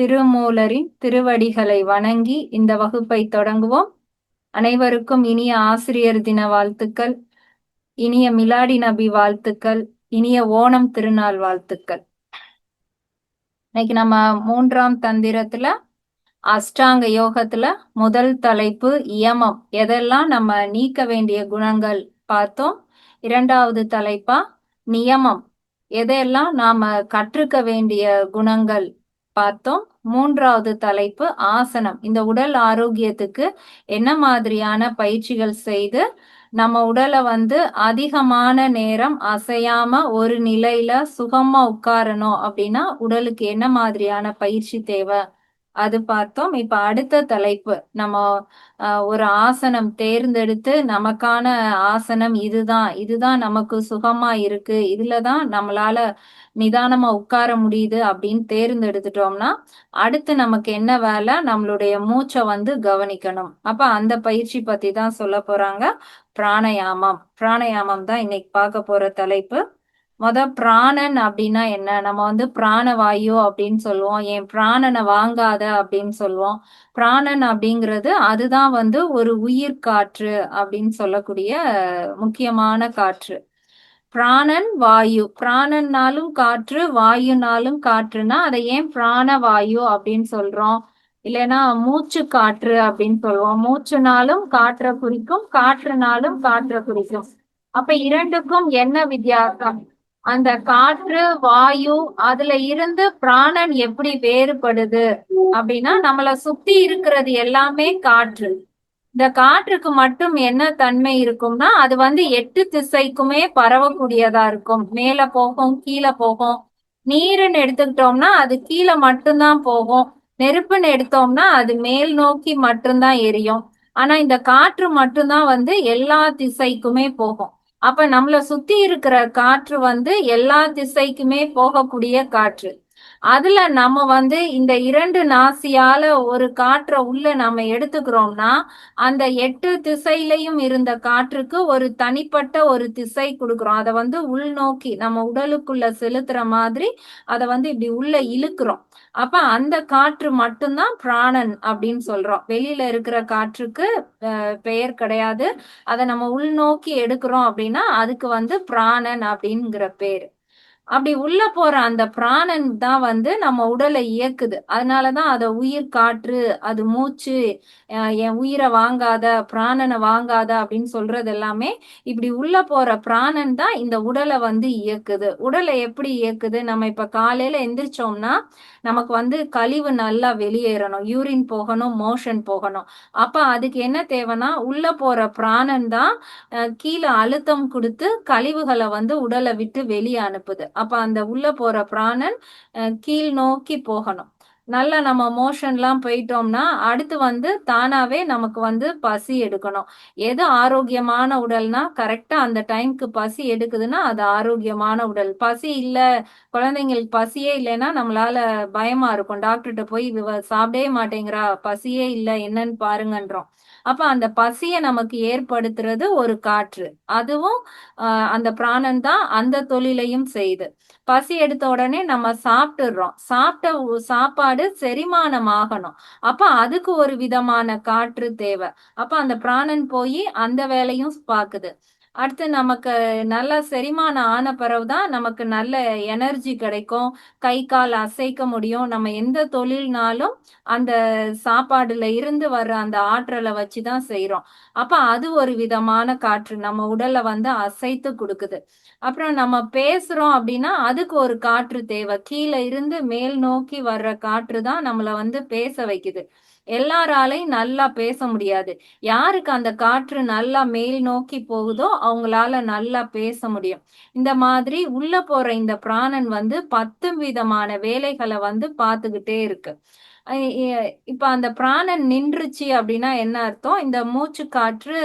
திருமூலரின் திருவடிகளை வணங்கி இந்த வகுப்பை தொடங்குவோம். அனைவருக்கும் இனிய ஆசிரியர் தின வாழ்த்துக்கள், இனிய மிலாடி நபி வாழ்த்துக்கள், இனிய ஓணம் திருநாள் வாழ்த்துக்கள். இன்னைக்கு நம்ம 3ஆம் தந்திரத்துல அஷ்டாங்க யோகத்துல முதல் தலைப்பு யமம். எதெல்லாம் நம்ம நீக்க வேண்டிய குணங்கள் பார்த்தோம். 2வது தலைப்பா நியமம், எதையெல்லாம் நாம கற்றுக்க வேண்டிய குணங்கள் பார்த்தோம். 3வது தலைப்பு ஆசனம், இந்த உடல் ஆரோக்கியத்துக்கு என்ன மாதிரியான பயிற்சிகள் செய்து நம்ம உடலை அதிகமான நேரம் அசையாம ஒரு நிலையில சுகமா உட்காரணும் அப்படின்னா உடலுக்கு என்ன மாதிரியான பயிற்சி தேவை அது பார்த்தோம். இப்ப அடுத்த தலைப்பு நம்ம ஒரு ஆசனம் தேர்ந்தெடுத்து நமக்கான ஆசனம் இதுதான் நமக்கு சுகமா இருக்கு, இதுலதான் நம்மளால நிதானமா உட்கார முடியுது அப்படின்னு தேர்ந்தெடுத்துட்டோம்னா அடுத்து நமக்கு என்ன வேலை, நம்மளுடைய மூச்சை கவனிக்கணும். அப்ப அந்த பயிற்சி பத்தி தான் சொல்ல போறாங்க. பிராணயாமம் தான் இன்னைக்கு பார்க்க போற தலைப்பு. பிராணன் அப்படின்னா என்ன? நம்ம பிராணவாயு அப்படின்னு சொல்லுவோம், என் பிராணனை வாங்காத அப்படின்னு சொல்லுவோம். பிராணன் அப்படிங்கிறது அதுதான் ஒரு உயிர் காற்று அப்படின்னு சொல்லக்கூடிய முக்கியமான காற்று. பிராணன் வாயு, பிராணன்னாலும் காற்று, வாயுனாலும் காற்றுனா அதை ஏன் பிராணவாயு அப்படின்னு சொல்றோம்? இல்லைன்னா மூச்சு காற்று அப்படின்னு சொல்லுவோம். மூச்சுனாலும் காற்றை குறிக்கும், காற்றுனாலும் காற்றை குறிக்கும். அப்ப இரண்டுக்கும் என்ன வித்தியாசம்? அந்த காற்று வாயு அதுல இருந்து பிராணன் எப்படி வேறுபடுது அப்படின்னா, நம்மளை சுத்தி இருக்கிறது எல்லாமே காற்று. இந்த காற்றுக்கு மட்டும் என்ன தன்மை இருக்கும்னா, அது 8 திசைக்குமே பரவக்கூடியதா இருக்கும். மேல போகும், கீழே போகும். நீருன்னு எடுத்துக்கிட்டோம்னா அது கீழே மட்டும்தான் போகும். நெருப்புன்னு எடுத்தோம்னா அது மேல் நோக்கி மட்டும்தான் எரியும். ஆனா இந்த காற்று மட்டும்தான் எல்லா திசைக்குமே போகும். அப்ப நம்மள சுத்தி இருக்கிற காற்று எல்லா திசைக்குமே போகக்கூடிய காற்று. அதுல நம்ம இந்த 2 நாசியால ஒரு காற்றை உள்ள நம்ம எடுத்துக்கிறோம்னா அந்த 8 திசையிலையும் இருந்த காற்றுக்கு ஒரு தனிப்பட்ட ஒரு திசை கொடுக்கிறோம். அதை உள்நோக்கி நம்ம உடலுக்குள்ள செலுத்துற மாதிரி அதை இப்படி உள்ள இழுக்கிறோம். அப்ப அந்த காற்று மட்டும்தான் பிராணன் அப்படின்னு சொல்றோம். வெளியில இருக்கிற காற்றுக்கு பெயர் கிடையாது. அதை நம்ம உள்நோக்கி எடுக்கிறோம் அப்படின்னா அதுக்கு பிராணன் அப்படிங்கிற பேரு. அப்படி உள்ள போற அந்த பிராணன் தான் நம்ம உடலை இயக்குது. அதனாலதான் அத உயிர் காற்று, அது மூச்சு, என் உயிரை வாங்காத, பிராணனை வாங்காத அப்படின்னு சொல்றது எல்லாமே இப்படி உள்ள போற பிராணன் தான் இந்த உடலை இயக்குது. உடலை எப்படி இயக்குது? நம்ம இப்ப காலையில எந்திரிச்சோம்னா நமக்கு கழிவு நல்லா வெளியேறணும், யூரின் போகணும், மோஷன் போகணும். அப்ப அதுக்கு என்ன தேவைன்னா உள்ள போற பிராணன் தான் கீழே அழுத்தம் கொடுத்து கழிவுகளை உடலை விட்டு வெளியே அனுப்புது. அப்ப அந்த உள்ள போற பிராணன் கீழ் நோக்கி போகணும். நல்லா நம்ம மோஷன்லாம் போயிட்டோம்னா அடுத்து தானாவே நமக்கு பசி எடுக்கணும். எது ஆரோக்கியமான உடல்னா கரெக்டா அந்த டைம்க்கு பசி எடுக்குதுன்னா அது ஆரோக்கியமான உடல். பசி இல்ல, குழந்தைங்களுக்கு பசியே இல்லைன்னா நம்மளால பயமா இருக்கும். டாக்டர்கிட்ட போய் சாப்பிடவே மாட்டேங்கிறா, பசியே இல்லை, என்னன்னு பாருங்கன்றோம். அப்ப அந்த பசியை நமக்கு ஏற்படுத்துறது ஒரு காற்று. அதுவும் அந்த பிராணன் தான் அந்த தொழிலையும் செய்யுது. பசி எடுத்த உடனே நம்ம சாப்பிட்டுடுறோம். சாப்பிட்ட சாப்பாடு செரிமானம் ஆகணும். அப்ப அதுக்கு ஒரு விதமான காற்று தேவை. அப்ப அந்த பிராணன் போய் அந்த வேலையும் பாக்குது. அடுத்து நமக்கு நல்ல செரிமானம் ஆன பிறகுதான் நமக்கு நல்ல எனர்ஜி கிடைக்கும், கை கால் அசைக்க முடியும். நம்ம எந்த தொழில்னாலும் அந்த சாப்பாடுல இருந்து வர்ற அந்த ஆற்றலை வச்சுதான் செய்யறோம். அப்ப அது ஒரு விதமான காற்று நம்ம உடலை அசைத்து கொடுக்குது. அப்புறம் நம்ம பேசுறோம் அப்படின்னா அதுக்கு ஒரு காற்று தேவை. கீழே இருந்து மேல் நோக்கி வர்ற காற்று தான் நம்மள பேச வைக்குது. எல்லாராலையும் நல்லா பேச முடியாது. யாருக்கு அந்த காற்று நல்லா மேல் நோக்கி போகுதோ அவங்களால நல்லா பேச முடியும். இந்த மாதிரி உள்ள போற இந்த பிராணன் 10 விதமான வேலைகளை பார்த்துக்கிட்டே இருக்கு. இப்ப அந்த பிராணன் நின்றுச்சு அப்படின்னா என்ன அர்த்தம்? இந்த மூச்சு காற்று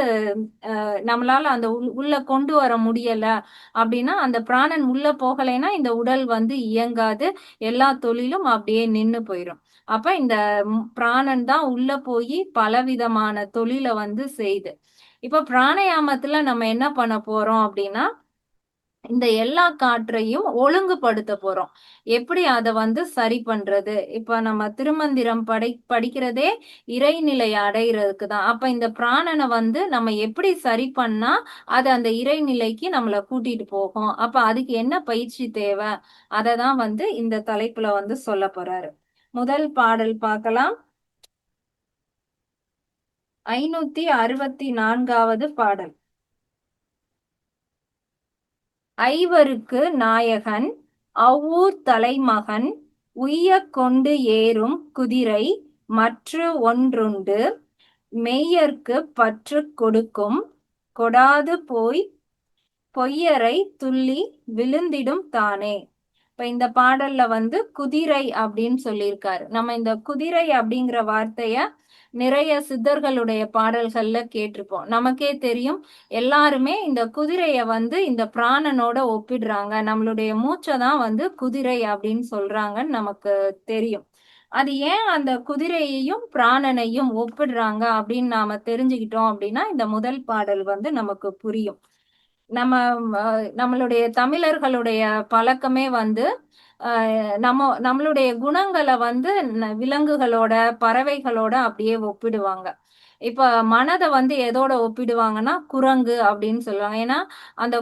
நம்மளால அந்த உள்ள கொண்டு வர முடியல அப்படின்னா, அந்த பிராணன் உள்ள போகலைன்னா இந்த உடல் இயங்காது, எல்லா தொழிலும் அப்படியே நின்னு போயிரும். அப்ப இந்த பிராணன் தான் உள்ள போய் பலவிதமான தொழிலை செய்யுது. இப்ப பிராணயாமத்துல நம்ம என்ன பண்ண போறோம் அப்படின்னா, இந்த எல்லா காற்றையும் ஒழுங்குபடுத்த போறோம். எப்படி அத வந்து சரி பண்றது? இப்ப நம்ம திருமந்திரம் படிக்கிறதே இறைநிலை அடையறதுக்கு தான். அப்ப இந்த பிராணன வந்து நம்ம எப்படி சரி பண்ணா, அது அந்த இறைநிலைக்கு நம்மள கூட்டிட்டு போகும். அப்ப அதுக்கு என்ன பயிற்சி தேவ? அததான் வந்து இந்த தலைப்புல வந்து சொல்லப் போறாரு. முதல் பாடல் பார்க்கலாம். 564வது பாடல். ஐவருக்கு நாயகன் அவ்வூர் தலைமகன் உய்யக் கொண்டு ஏறும் குதிரை மற்று ஒன்றுண்டு மெய்யர்க்குப் பற்றுக் கொடுக்கும் கொடாது போய் பொய்யரை துள்ளி விழுந்திடும் தானே. இப்ப இந்த பாடல்ல வந்து குதிரை அப்படின்னு சொல்லியிருக்காரு. நம்ம இந்த குதிரை அப்படிங்கிற வார்த்தைய நிறைய சித்தர்களுடைய பாடல்கள்ல கேட்டிருப்போம். நமக்கே தெரியும். எல்லாருமே இந்த குதிரைய வந்து இந்த பிராணனோட ஒப்பிடுறாங்க. நம்மளுடைய மூச்ச தான் வந்து குதிரை அப்படின்னு சொல்றாங்கன்னு நமக்கு தெரியும். அது ஏன் அந்த குதிரையையும் பிராணனையும் ஒப்பிடுறாங்க அப்படின்னு நாம தெரிஞ்சுக்கிட்டோம் அப்படின்னா, இந்த முதல் பாடல் வந்து நமக்கு புரியும். நம்ம நம்மளுடைய தமிழர்களுடைய பழக்கமே வந்து நம்மளுடைய குணங்களை வந்து விலங்குகளோட பறவைகளோட அப்படியே ஒப்பிடுவாங்க. இப்ப மனதை வந்து எதோட ஒப்பிடுவாங்கன்னா குரங்கு அப்படின்னு சொல்லுவாங்க. ஏன்னா அந்த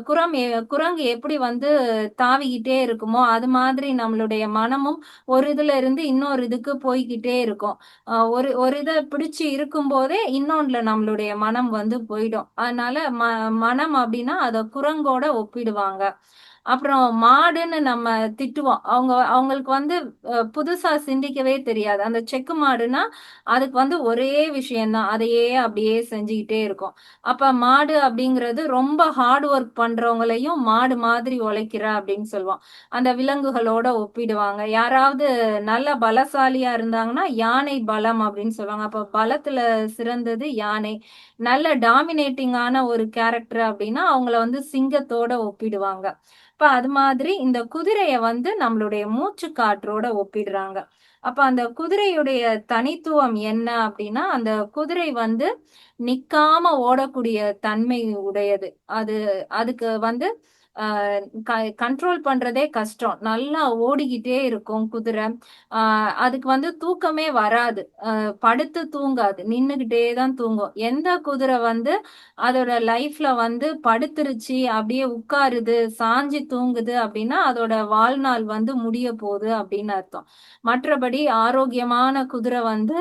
குரங்கு எப்படி வந்து தாவிக்கிட்டே இருக்குமோ அது மாதிரி நம்மளுடைய மனமும் ஒரு இதுல இருந்து இன்னொரு இதுக்கு போய்கிட்டே இருக்கும். ஒரு ஒரு இதை பிடிச்சு இருக்கும் போதே இன்னொன்றுல நம்மளுடைய மனம் வந்து போயிடும். அதனால மனம் அப்படின்னா அத குரங்கோட ஒப்பிடுவாங்க. அப்புறம் மாடுன்னு நம்ம திட்டுவோம். அவங்களுக்கு வந்து புதுசா சிந்திக்கவே தெரியாது. அந்த செக்கு மாடுன்னா அதுக்கு வந்து ஒரே விஷயம் தான். அதையே அப்படியே செஞ்சுக்கிட்டே இருக்கும். அப்ப மாடு அப்படிங்கிறது ரொம்ப ஹார்ட் ஒர்க் பண்றவங்களையும் மாடு மாதிரி உழைக்கிற அப்படின்னு சொல்லுவோம். அந்த விலங்குகளோட ஒப்பிடுவாங்க. யாராவது நல்ல பலசாலியா இருந்தாங்கன்னா யானை பலம் அப்படின்னு சொல்லுவாங்க. அப்ப பலத்துல சிறந்தது யானை. நல்ல டாமினேட்டிங்கான ஒரு கேரக்டர் அப்படின்னா அவங்கள வந்து சிங்கத்தோட ஒப்பிடுவாங்க. இப்ப அது மாதிரி இந்த குதிரைய வந்து நம்மளுடைய மூச்சு காற்றோட ஒப்பிடுறாங்க. அப்ப அந்த குதிரையுடைய தனித்துவம் என்ன அப்படின்னா, அந்த குதிரை வந்து நிக்காம ஓடக்கூடிய தன்மை உடையது. அது அதுக்கு வந்து ஆ கண்ட்ரோல் பண்றதே கஷ்டம். நல்லா ஓடிக்கிட்டே இருக்கும் குதிரை. ஆ அதுக்கு வந்து தூக்கமே வராது. படுத்து தூங்காது. நின்னுகிட்டே தான் தூங்கும். எந்த குதிரை வந்து அதோட லைஃப்ல வந்து படுத்துருச்சு, அப்படியே உட்காருது, சாஞ்சு தூங்குது அப்படின்னா, அதோட வாழ்நாள் வந்து முடிய போகுது அப்படின்னு அர்த்தம். மற்றபடி ஆரோக்கியமான குதிரை வந்து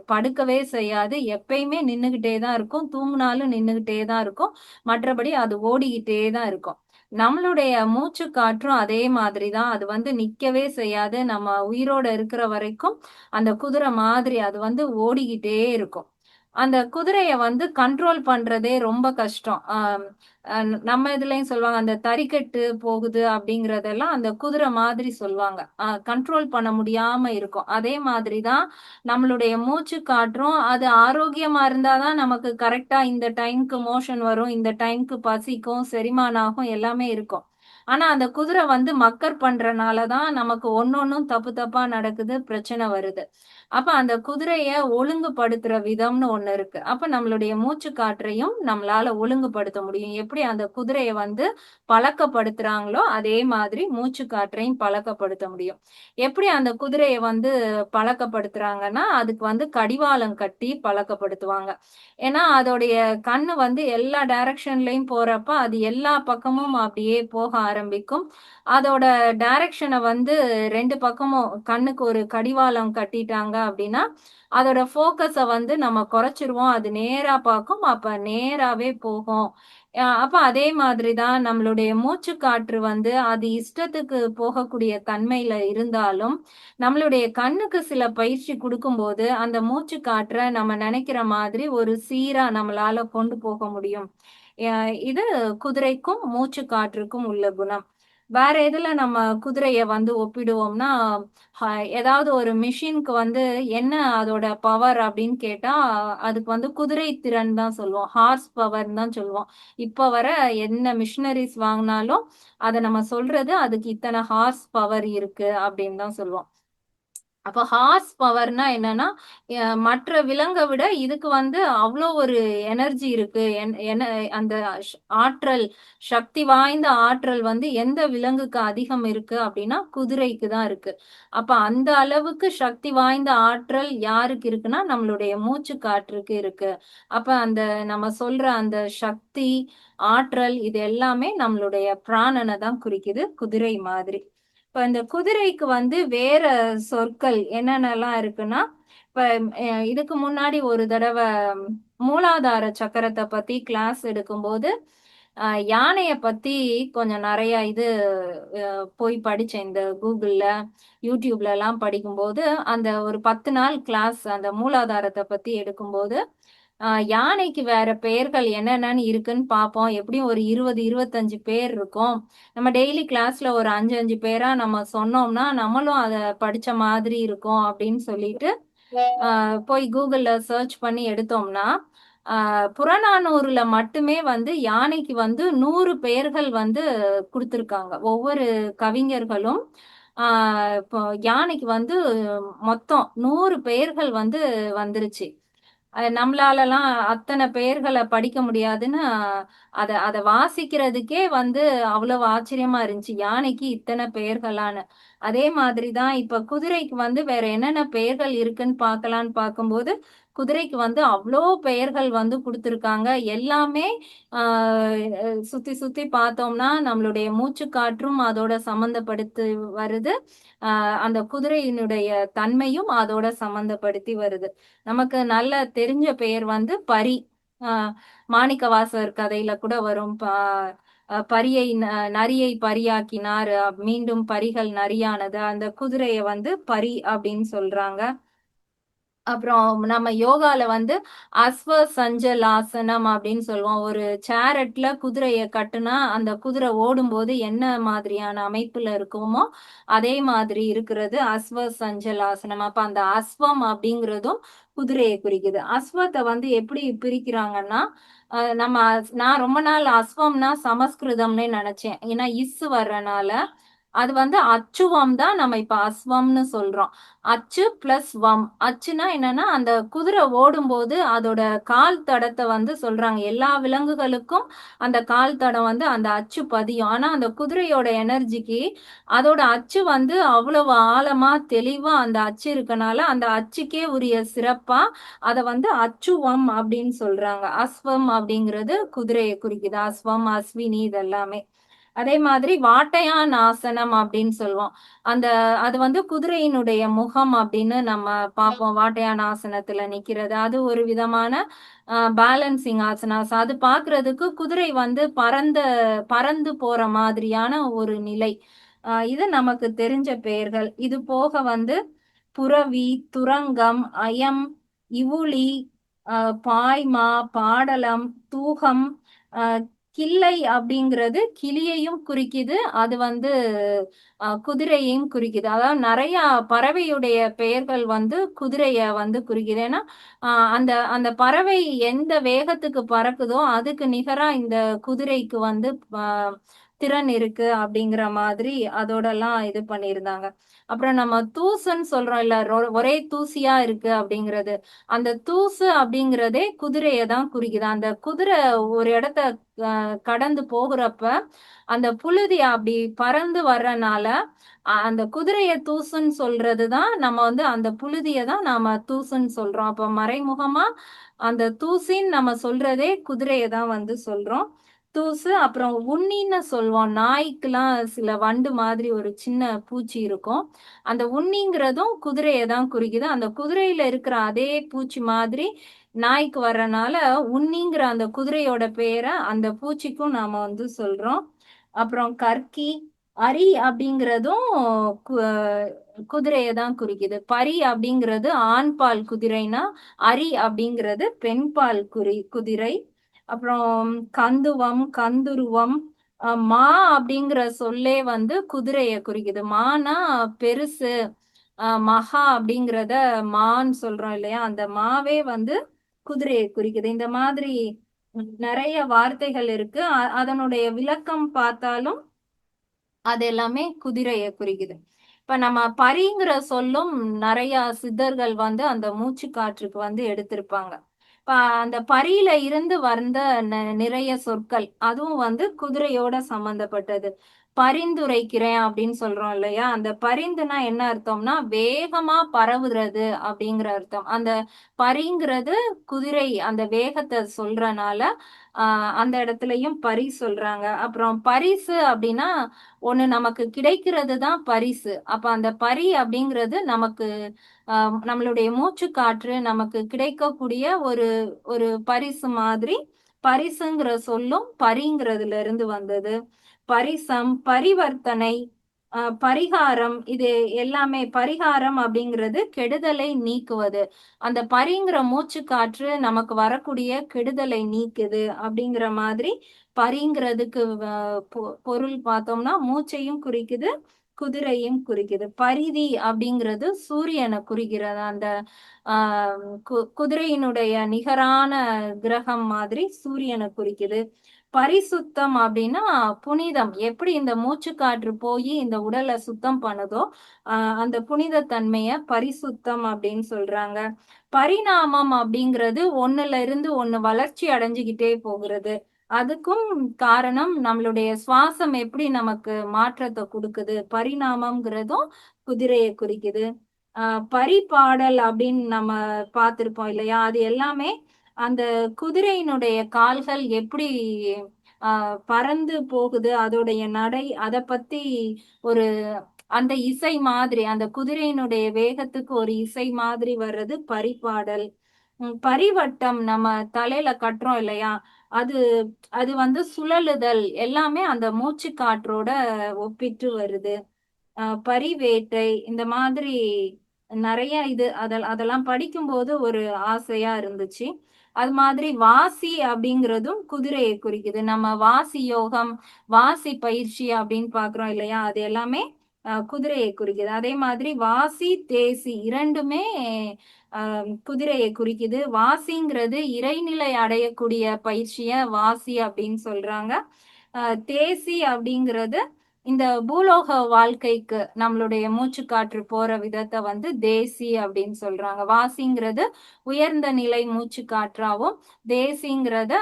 படுக்கவே செய்யாது. எப்பயுமே நின்னுகிட்டே தான் இருக்கும். தூங்குனாலும் நின்னுகிட்டே தான் இருக்கும். மற்றபடி அது ஓடிக்கிட்டே தான் இருக்கும். நம்மளுடைய மூச்சு காற்றும் அதே மாதிரி தான். அது வந்து நிக்கவே செய்யாது. நம்ம உயிரோட இருக்கிற வரைக்கும் அந்த குதிரை மாதிரி அது வந்து ஓடிக்கிட்டே இருக்கும். அந்த குதிரைய வந்து கண்ட்ரோல் பண்றதே ரொம்ப கஷ்டம். நம்ம இதுலயும் சொல்லுவாங்க, அந்த தறிக்கட்டு போகுது அப்படிங்கிறதெல்லாம் அந்த குதிரை மாதிரி சொல்லுவாங்க. கண்ட்ரோல் பண்ண முடியாம இருக்கும். அதே மாதிரி தான் நம்மளுடைய மூச்சு காற்றும் அது ஆரோக்கியமா இருந்தா தான் நமக்கு கரெக்ட்டா இந்த டைம்க்கு மோஷன் வரும், இந்த டைம்க்கு பசிக்கும், செரிமானம் ஆகும், எல்லாமே இருக்கும். ஆனா அந்த குதிரை வந்து மக்கர் பண்றனால தான் நமக்கு ஒண்ணொண்ணும் தப்பு தப்பா நடக்குது, பிரச்சனை வருது. அப்ப அந்த குதிரைய ஒழுங்குபடுத்துற விதம்னு ஒண்ணு இருக்கு. அப்ப நம்மளுடைய மூச்சு காற்றையும் நம்மளால ஒழுங்குபடுத்த முடியும். எப்படி அந்த குதிரைய வந்து பழக்கப்படுத்துறாங்களோ, அதே மாதிரி மூச்சு காற்றையும் பழக்கப்படுத்த முடியும். எப்படி அந்த குதிரைய வந்து பழக்கப்படுத்துறாங்கன்னா, அதுக்கு வந்து கடிவாளம் கட்டி பழக்கப்படுத்துவாங்க. ஏன்னா, அதோடைய கண்ணு வந்து எல்லா டைரக்ஷன்லயும் போறப்ப, அது எல்லா பக்கமும் அப்படியே போக ஆரம்பிக்கும். அதோட டைரக்ஷன வந்து 2 பக்கமும் கண்ணுக்கு ஒரு கடிவாளம் கட்டிட்டாங்க அப்படின்னா, அதோட ஃபோக்கஸ வந்து நம்ம குறைச்சிருவோம். அது நேரா பார்க்கும். அப்ப நேராவே போகும். அப்ப அதே மாதிரி தான் நம்மளுடைய மூச்சு காற்று வந்து அது இஷ்டத்துக்கு போகக்கூடிய தன்மையில இருந்தாலும், நம்மளுடைய கண்ணுக்கு சில பயிற்சி குடுக்கும்போது, அந்த மூச்சு காற்ற நம்ம நெனைக்கிற மாதிரி ஒரு சீரா நம்மளால கொண்டு போக முடியும். அ இது குதிரைக்கும், மூச்சு காற்றுக்கும் உள்ள குணம். வேற எதுல நம்ம குதிரைய வந்து ஒப்பிடுவோம்னா, ஹ ஏதாவது ஒரு மெஷின்க்கு வந்து என்ன அதோட பவர் அப்படின்னு கேட்டா, அதுக்கு வந்து குதிரை திறன் தான் சொல்லுவோம். ஹார்ஸ் பவர்ன்னு தான் சொல்லுவோம். இப்ப வர என்ன மிஷினரீஸ் வாங்குனாலும், அத நம்ம சொல்றது அதுக்கு இத்தன ஹார்ஸ் பவர் இருக்கு அப்படின்னு தான் சொல்லுவோம். அப்ப ஹார்ஸ் பவர்னா என்னன்னா, மற்ற விலங்கை விட இதுக்கு வந்து அவ்வளோ ஒரு எனர்ஜி இருக்கு. அந்த ஆற்றல், சக்தி வாய்ந்த ஆற்றல் வந்து எந்த விலங்குக்கு அதிகம் இருக்கு அப்படின்னா, குதிரைக்கு தான் இருக்கு. அப்ப அந்த அளவுக்கு சக்தி வாய்ந்த ஆற்றல் யாருக்கு இருக்குன்னா, நம்மளுடைய மூச்சு காற்றுக்கு இருக்கு. அப்ப அந்த நம்ம சொல்ற அந்த சக்தி, ஆற்றல் இது எல்லாமே நம்மளுடைய பிராணனை தான் குறிக்குது, குதிரை மாதிரி. இப்ப இந்த குதிரைக்கு வந்து வேற சொற்கள் என்னென்னலாம் இருக்குன்னா, இப்ப இதுக்கு முன்னாடி ஒரு தடவ மூலாதார சக்கரத்த பத்தி கிளாஸ் எடுக்கும்போது, யானைய பத்தி கொஞ்சம் நெறைய இது போய் படிச்சேன். இந்த Googleல, YouTubeலலாம் படிக்கும்போது, அந்த ஒரு 10 நாள் கிளாஸ் அந்த மூலாதாரத்த பத்தி எடுக்கும்போது, யானைக்கு வேற பெயர்கள் என்னென்னன்னு இருக்குன்னு பார்ப்போம். எப்படியும் ஒரு 20, 25 பேர் இருக்கும். நம்ம டெய்லி கிளாஸ்ல ஒரு 5, 5 பேரா நம்ம சொன்னோம்னா, நம்மளும் அத படிச்ச மாதிரி இருக்கும் அப்படின்னு சொல்லிட்டு, போய் Googleல சர்ச் பண்ணி எடுத்தோம்னா, புறநானூறுல மட்டுமே வந்து யானைக்கு வந்து 100 பெயர்கள் வந்து குடுத்திருக்காங்க. ஒவ்வொரு கவிஞர்களும், ஆ இப்போ யானைக்கு வந்து மொத்தம் 100 பெயர்கள் வந்து வந்துருச்சு. நம்மளாலலாம் அத்தன பெயர்கள படிக்க முடியாதுன்னு, அத அத வாசிக்கிறதுக்கே வந்து அவ்வளவு ஆச்சரியமா இருந்துச்சு. யானைக்கு இத்தன பெயர்களான்னு. அதே மாதிரி தான் இப்ப குதிரைக்கு வந்து வேற என்னென்ன பெயர்கள் இருக்குன்னு பார்க்கலான்னு பார்க்கும்போது, குதிரைக்கு வந்து அவ்ளோ பெயர்கள் வந்து குடுத்துருக்காங்க. எல்லாமே ஆ சுத்தி சுத்தி பார்த்தோம்னா, நம்மளுடைய மூச்சுக்காற்றும் அதோட சம்மந்தப்படுத்தி வருது. அந்த குதிரையினுடைய தன்மையும் அதோட சம்மந்தப்படுத்தி வருது. நமக்கு நல்ல தெரிஞ்ச பெயர் வந்து பரி. அ மாணிக்கவாசகர் கதையில கூட வரும். பரியை நரியை பரியாக்கினார். மீண்டும் பரிகள் நரியானது. அந்த குதிரைய வந்து பரி அப்படின்னு சொல்றாங்க. அப்புறம் நம்ம யோகால வந்து அஸ்வ சஞ்சலாசனம் அப்படின்னு சொல்லுவோம். ஒரு சேரட்ல குதிரைய கட்டுனா, அந்த குதிரை ஓடும்போது என்ன மாதிரியான அமைப்புல இருக்குமோ, அதே மாதிரி இருக்கிறது அஸ்வ சஞ்சலாசனம். அப்ப அந்த அஸ்வம் அப்படிங்கிறதும் குதிரைய குறிக்குது. அஸ்வத்த வந்து எப்படி பிரிக்கிறாங்கன்னா, நான் ரொம்ப நாள் அஸ்வம்னா சமஸ்கிருதம்னே நெனச்சேன். ஏன்னா வர்றனால, அது வந்து அச்சுவம் தான் நம்ம இப்ப அஸ்வம்னு சொல்றோம். அச்சு பிளஸ் வம். அச்சுன்னா என்னன்னா, அந்த குதிரை ஓடும்போது அதோட கால் தடத்த வந்து சொல்றாங்க. எல்லா விலங்குகளுக்கும் அந்த கால் தடம் வந்து அந்த அச்சு பதியும். ஆனா, அந்த குதிரையோட எனர்ஜிக்கு அதோட அச்சு வந்து அவ்வளவு ஆழமா, தெளிவா அந்த அச்சு இருக்கனால, அந்த அச்சுக்கே உரிய சிறப்பா அத வந்து அச்சுவம் அப்படின்னு சொல்றாங்க. அஸ்வம் அப்படிங்கிறது குதிரைய குறிக்குது. அஸ்வம், அஸ்வினி இதெல்லாமே. அதே மாதிரி வாட்டையான் ஆசனம் அப்படின்னு சொல்லுவோம். அந்த அது வந்து குதிரையினுடைய முகம் அப்படின்னு நம்ம பார்ப்போம். வாட்டையான் ஆசனத்துல நிக்கிறது. அது ஒரு விதமான பேலன்சிங் ஆசனாஸ். அது பார்க்கிறதுக்கு குதிரை வந்து பறந்து போற மாதிரியான ஒரு நிலை. இது நமக்கு தெரிஞ்ச பெயர்கள். இது போக வந்து புரவி, துரங்கம், அயம், இவுளி, பாய்மா, பாடலம், தூகம், அ கிள்ளை அப்படிங்கிறது கிளியையும் குறிக்குது. அது வந்து குதிரையையும் குறிக்குது. அதாவது நெறைய பறவையுடைய பெயர்கள் வந்து குதிரைய வந்து குறிக்குது. ஏன்னா, அ அந்த அந்த பறவை எந்த வேகத்துக்கு பறக்குதோ, அதுக்கு நிகரா இந்த குதிரைக்கு வந்து அ திறன் இருக்கு அப்படிங்கிற மாதிரி அதோடலாம் இது பண்ணியிருந்தாங்க. அப்புறம் நம்ம தூசுன்னு சொல்றோம் இல்ல, ஒரே தூசியா இருக்கு அப்படிங்கிறது. அந்த தூசு அப்படிங்கிறதே குதிரைய தான் குறிக்குது. அந்த குதிரை ஒரு இடத்த கடந்து போகுறப்ப, அந்த புழுதி அப்படி பறந்து வர்றனால, அந்த குதிரைய தூசுன்னு சொல்றது தான் நம்ம வந்து அந்த புழுதிய தான் நாம தூசுன்னு சொல்றோம். அப்ப மறைமுகமா அந்த தூசின்னு நம்ம சொல்றதே குதிரைய தான் வந்து சொல்றோம். தூசு, அப்புறம் உண்ணின்னு சொல்வோம். நாய்க்குலாம் சில வண்டு மாதிரி ஒரு சின்ன பூச்சி இருக்கும். அந்த உண்ணிங்கிறதும் குதிரைய தான் குறிக்குது. அந்த குதிரையில இருக்கிற அதே பூச்சி மாதிரி நாய்க்கு வர்றனால, உண்ணிங்கிற அந்த குதிரையோட பேர அந்த பூச்சிக்கும் நாம வந்து சொல்றோம். அப்புறம் கர்க்கி, அரி அப்படிங்கிறதும் கு குதிரைய தான் குறிக்குது. பரி அப்படிங்கிறது ஆண்பால் குதிரைனா, அரி அப்படிங்கிறது பெண்பால் குதிரை. அப்புறம் கந்துவம், கந்துருவம், மா அப்படிங்கிற சொல்லே வந்து குதிரைய குறிக்குது. மானா பெருசு. மகா அப்படிங்கிறத மான்னு சொல்றோம் இல்லையா? அந்த மாவே வந்து குதிரையை குறிக்குது. இந்த மாதிரி நெறைய வார்த்தைகள் இருக்கு. அதனுடைய விளக்கம் பார்த்தாலும் அது எல்லாமே குதிரைய குறிக்குது. இப்ப நம்ம பரிங்கிற சொல்லும் நிறைய சித்தர்கள் வந்து அந்த மூச்சு காற்றுக்கு வந்து எடுத்திருப்பாங்க. இப்ப அந்த பரியில இருந்து வந்த நிறைய சொற்கள் அதுவும் வந்து குதிரையோட சம்பந்தப்பட்டது. பரிந்துரைக்கிறேன் அப்படின்னு சொல்றோம் இல்லையா? அந்த பரிந்துனா என்ன அர்த்தம்னா வேகமா பரவுறது அப்படிங்கிற அர்த்தம். அந்த பரிங்கிறது குதிரை அந்த வேகத்தை சொல்றனால அந்த இடத்துலயும் பரி சொல்றாங்க. அப்புறம் பரிசு அப்படின்னா ஒண்ணு நமக்கு கிடைக்கிறது தான் பரிசு. அப்ப அந்த பரி அப்படிங்கிறது நமக்கு நம்மளுடைய மூச்சு காற்று நமக்கு கிடைக்கக்கூடிய ஒரு ஒரு பரிசு மாதிரி. பரிசுங்கிற சொல்லும் பரிங்கிறதுல இருந்து வந்தது. பரிசம், பரிவர்த்தனை, பரிகாரம், இது எல்லாமே. பரிகாரம் அப்படிங்கிறது கெடுதலை நீக்குவது. அந்த பரிங்கிற மூச்சு காற்று நமக்கு வரக்கூடிய கெடுதலை நீக்குது அப்படிங்கிற மாதிரி. பரிங்கிறதுக்கு பொருள் பார்த்தோம்னா மூச்சையும் குறிக்குது, குதிரையும் குறிக்குது. பரிதி அப்படிங்கிறது சூரியனை குறிக்கிறது. அந்த குதிரையினுடைய நிகரான கிரகம் மாதிரி சூரியனை குறிக்குது. பரிசுத்தம் அப்படின்னா புனிதம். எப்படி இந்த மூச்சு காற்று போய் இந்த உடலை சுத்தம் பண்ணுதோ அந்த புனித தன்மைய பரிசுத்தம் அப்படின்னு சொல்றாங்க. பரிணாமம் அப்படிங்கிறது ஒண்ணுல இருந்து ஒண்ணு வளர்ச்சி அடைஞ்சுகிட்டே போகிறது. அதுக்கும் காரணம் நம்மளுடைய சுவாசம் எப்படி நமக்கு மாற்றத்தை கொடுக்குது. பரிணாமம்ங்கிறதும் குதிரையை குறிக்குது. பரிபாடல் அப்படின்னு நம்ம பார்த்திருப்போம் இல்லையா? அது எல்லாமே அந்த குதிரையினுடைய கால்கள் எப்படி பறந்து போகுது, அதோடைய நடை, அதை பத்தி ஒரு அந்த இசை மாதிரி, அந்த குதிரையினுடைய வேகத்துக்கு ஒரு இசை மாதிரி வர்றது பரிபாடல். பரிவட்டம் நம்ம தலையில கட்டுறோம் இல்லையா? அது அது வந்து சுழலுதல் எல்லாமே அந்த மூச்சு காற்றோட ஒப்பிட்டு வருது. பரிவேட்டை இந்த மாதிரி நிறைய இது அதெல்லாம் படிக்கும்போது ஒரு ஆசையா இருந்துச்சு. அது மாதிரி வாசி அப்படிங்கிறதும் குதிரையை குறிக்குது. நம்ம வாசி யோகம், வாசி பயிற்சி அப்படின்னு பாக்குறோம் இல்லையா? அது எல்லாமே குதிரையை குறிக்குது. அதே மாதிரி வாசி தேசி இரண்டுமே குதிரையை குறிக்குது. வாசிங்கிறது இறைநிலை அடையக்கூடிய பயிற்சிய வாசி அப்படின்னு சொல்றாங்க. தேசி அப்படிங்கிறது இந்த பூலோக வாழ்க்கைக்கு நம்மளுடைய மூச்சு காற்று போற விதத்தை வந்து தேசி அப்படின்னு சொல்றாங்க. வாசிங்கிறது உயர்ந்த நிலை மூச்சு காற்றாவும், தேசிங்கிறத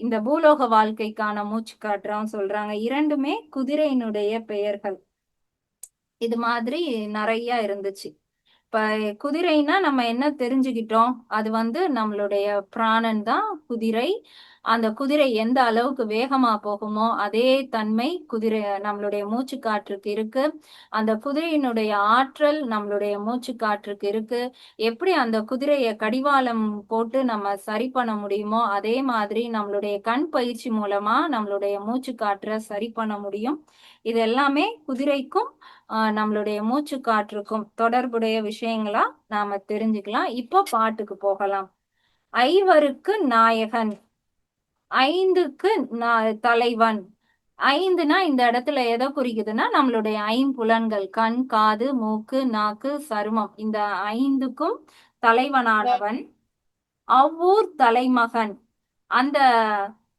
இந்த பூலோக வாழ்க்கைக்கான மூச்சு காற்றாவும் சொல்றாங்க. இரண்டுமே குதிரையினுடைய பெயர்கள். இது மாதிரி நிறைய இருந்துச்சு. இப்ப குதிரைனா நம்ம என்ன தெரிஞ்சுக்கிட்டோம்? அது வந்து நம்மளுடைய பிராணன் தான் குதிரை. அந்த குதிரை எந்த அளவுக்கு வேகமா போகுமோ அதே தன்மை குதிரை நம்மளுடைய மூச்சு காற்றுக்கு இருக்கு. அந்த குதிரையினுடைய ஆற்றல் நம்மளுடைய மூச்சு காற்றுக்கு இருக்கு. எப்படி அந்த குதிரையை கடிவாளம் போட்டு நம்ம சரி பண்ண முடியுமோ அதே மாதிரி நம்மளுடைய கண் பயிற்சி மூலமா நம்மளுடைய மூச்சு காற்றை சரி பண்ண முடியும். இது எல்லாமே குதிரைக்கும் நம்மளுடைய மூச்சு காற்றுக்கும் தொடர்புடைய விஷயங்களா நாம தெரிஞ்சுக்கலாம். இப்போ பாட்டுக்கு போகலாம். ஐவருக்கு நாயகன், ஐந்துக்கு தலைவன். ஐந்துனா இந்த இடத்துல எதை குறிக்குதுன்னா நம்மளுடைய ஐம்புலன்கள், கண், காது, மூக்கு, நாக்கு, சருமம். இந்த ஐந்துக்கும் தலைவனானவன். அவ்வூர் தலைமகன். அந்த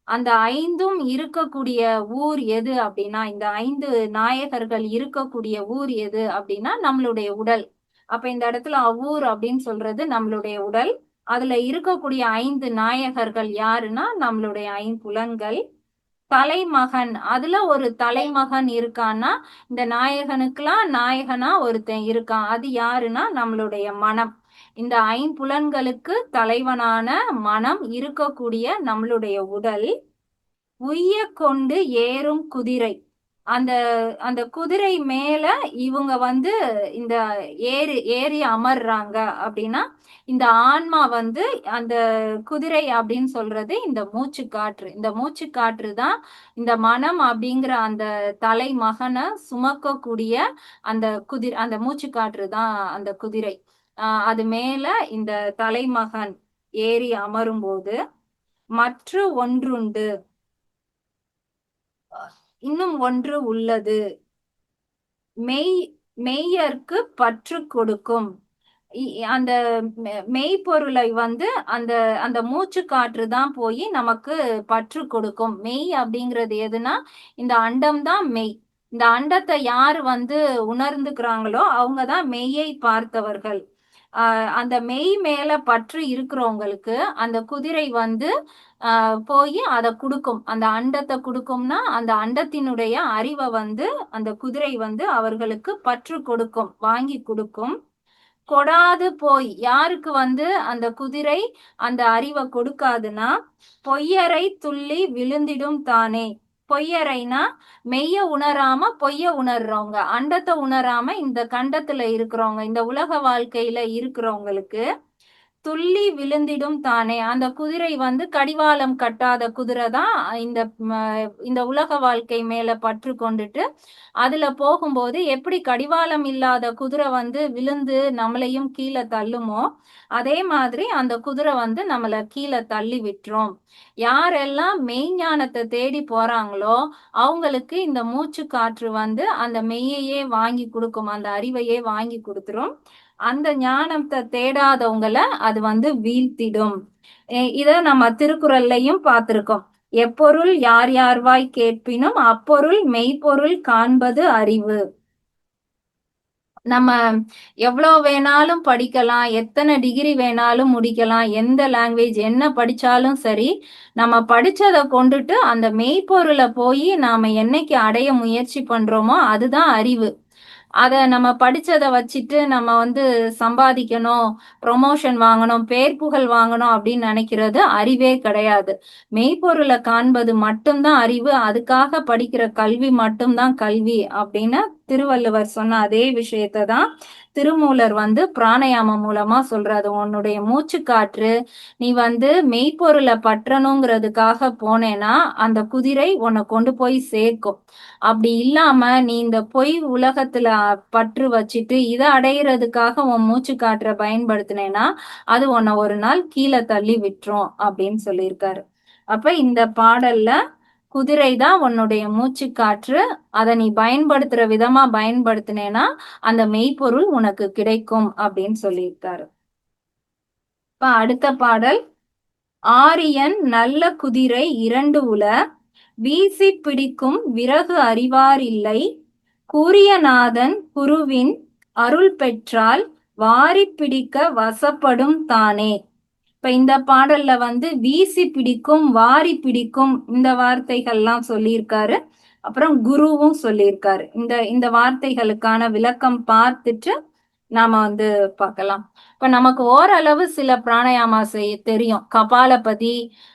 அந்த ஐந்தும் இருக்கக்கூடிய ஊர் எது அப்படின்னா, இந்த ஐந்து நாயகர்கள் இருக்கக்கூடிய ஊர் எது அப்படின்னா நம்மளுடைய உடல். அப்ப இந்த இடத்துல அவ்வூர் அப்படின்னு சொல்றது நம்மளுடைய உடல். அதுல இருக்கக்கூடிய ஐந்து நாயகர்கள் யாருன்னா நம்மளுடைய ஐம்புலன்கள். தலைமகன், அதுல ஒரு தலைமகன் இருக்கான்னா இந்த நாயகனுக்கெல்லாம் நாயகனா ஒருத்தன் இருக்கான். அது யாருன்னா நம்மளுடைய மனம். இந்த ஐம்புலன்களுக்கு தலைவனான மனம் இருக்கக்கூடிய நம்மளுடைய உடல். உய்ய கொண்டு ஏறும் குதிரை. அந்த அந்த குதிரை மேல இவங்க வந்து இந்த ஏறி அமர்றாங்க அப்படின்னா இந்த ஆன்மா வந்து அந்த குதிரை அப்படின்னு சொல்றது இந்த மூச்சு காற்று. இந்த மூச்சு காற்று தான் இந்த மனம் அப்படிங்கிற அந்த தலைமகனை சுமக்கக்கூடிய அந்த அந்த மூச்சு காற்று தான் அந்த குதிரை. அது மேல இந்த தலைமகன் ஏறி அமரும் போது மற்ற ஒன்றுண்டு, இன்னும் ஒன்று உள்ளது, மெய் மெய்யர்க்கு பற்று கொடுக்கும். அந்த மெய்ப்பொருளை வந்து அந்த அந்த மூச்சு காற்று தான் போய் நமக்கு பற்று கொடுக்கும். மெய் அப்படிங்கிறது எதுனா இந்த அண்டம் தான் மெய். இந்த அண்டத்தை யாரு வந்து உணர்ந்துக்கிறாங்களோ அவங்கதான் மெய்யை பார்த்தவர்கள். அந்த மெய் மேல பற்று இருக்கிறவங்களுக்கு அந்த குதிரை வந்து போய் அதை கொடுக்கும். அந்த அண்டத்தை கொடுக்கும்னா அந்த அண்டத்தினுடைய அறிவை வந்து அந்த குதிரை வந்து அவர்களுக்கு பற்று கொடுக்கும், வாங்கி கொடுக்கும். கொடாது போய் யாருக்கு வந்து அந்த குதிரை அந்த அறிவை கொடுக்காதுன்னா, பொய்யரை துள்ளி விழுந்திடும் தானே. பொய்யரைனா மெய்ய உணராம பொய்ய உணர்றவங்க, அண்டத்தை உணராம இந்த கண்டத்துல இருக்கிறவங்க, இந்த உலக வாழ்க்கையில இருக்கிறவங்களுக்கு துள்ளி விழுந்திடும் தானே. அந்த குதிரை வந்து கடிவாளம் கட்டாத குதிரை தான். இந்த இந்த உலக வாழ்க்கை மேல பற்று கொண்டுட்டு அதுல போகும்போது எப்படி கடிவாளம் இல்லாத குதிரை வந்து விழுந்து நம்மளையும் கீழே தள்ளுமோ, அதே மாதிரி அந்த குதிரை வந்து நம்மளை கீழே தள்ளி விட்டுரும். யாரெல்லாம் மெய்ஞானத்தை தேடி போறாங்களோ அவங்களுக்கு இந்த மூச்சு காற்று வந்து அந்த மெய்யையே வாங்கி கொடுக்கும், அந்த அறிவையே வாங்கி கொடுத்துரும். அந்த ஞானத்தை தேடாதவங்களை அது வந்து வீழ்த்திடும். இத நம்ம திருக்குறள்லையும் பார்த்திருக்கோம். எப்பொருள் யார் யார்வாய் கேட்பினும் அப்பொருள் மெய்ப்பொருள் காண்பது அறிவு. நம்ம எவ்வளோ வேணாலும் படிக்கலாம், எத்தனை டிகிரி வேணாலும் முடிக்கலாம், எந்த லாங்குவேஜ் என்ன படிச்சாலும் சரி, நம்ம படிச்சதை கொண்டுட்டு அந்த மெய்ப்பொருளை போய் நாம என்னைக்கு அடைய முயற்சி பண்றோமோ அதுதான் அறிவு. அதை நம்ம படிச்சதை வச்சுட்டு நம்ம வந்து சம்பாதிக்கணும், ப்ரொமோஷன் வாங்கணும், பேர் புகழ் வாங்கணும் அப்படின்னு நினைக்கிறது அறிவே கிடையாது. மெய்ப்பொருளை காண்பது மட்டும்தான் அறிவு. அதுக்காக படிக்கிற கல்வி மட்டும்தான் கல்வி அப்படின்னு திருவள்ளுவர் சொன்ன அதே விஷயத்தை தான் திருமூலர் வந்து பிராணயாமம் மூலமா சொல்றாரு. உன்னுடைய மூச்சு காற்று நீ வந்து மெய்ப்பொருளை பற்றணுங்கிறதுக்காக போனேன்னா அந்த குதிரை உன்னை கொண்டு போய் சேர்க்கும். அப்படி இல்லாம நீ இந்த பொய் உலகத்துல பற்று வச்சுட்டு இதை அடையிறதுக்காக உன் மூச்சு காற்றை பயன்படுத்தினேன்னா அது உன்னை ஒரு நாள் கீழே தள்ளி விட்டுரும் அப்படின்னு சொல்லியிருக்காரு. அப்ப இந்த பாடல்ல குதிரை தான் உன்னுடைய மூச்சு காற்று, அதை நீ பயன்படுத்துற விதமா பயன்படுத்தினேன்னா அந்த மெய்ப்பொருள் உனக்கு கிடைக்கும் அப்படின்னு சொல்லியிருக்காரு. இப்ப அடுத்த பாடல். ஆரியன் நல்ல குதிரை இரண்டு உல வீசி பிடிக்கும் விறகு அறிவார் இல்லை கூரியநாதன் குருவின் அருள் பெற்றால் வாரி பிடிக்க வசப்படும் தானே. இப்ப இந்த பாடல்ல வந்து வீசி பிடிக்கும், வாரி பிடிக்கும் இந்த வார்த்தைகள்லாம் சொல்லியிருக்காரு. அப்புறம் குருவும் சொல்லியிருக்காரு. இந்த இந்த வார்த்தைகளுக்கான விளக்கம் பார்த்துட்டு நாம வந்து பார்க்கலாம். இப்ப நமக்கு ஓரளவு சில பிராணயாமா செய்ய தெரியும். கபாலபதி,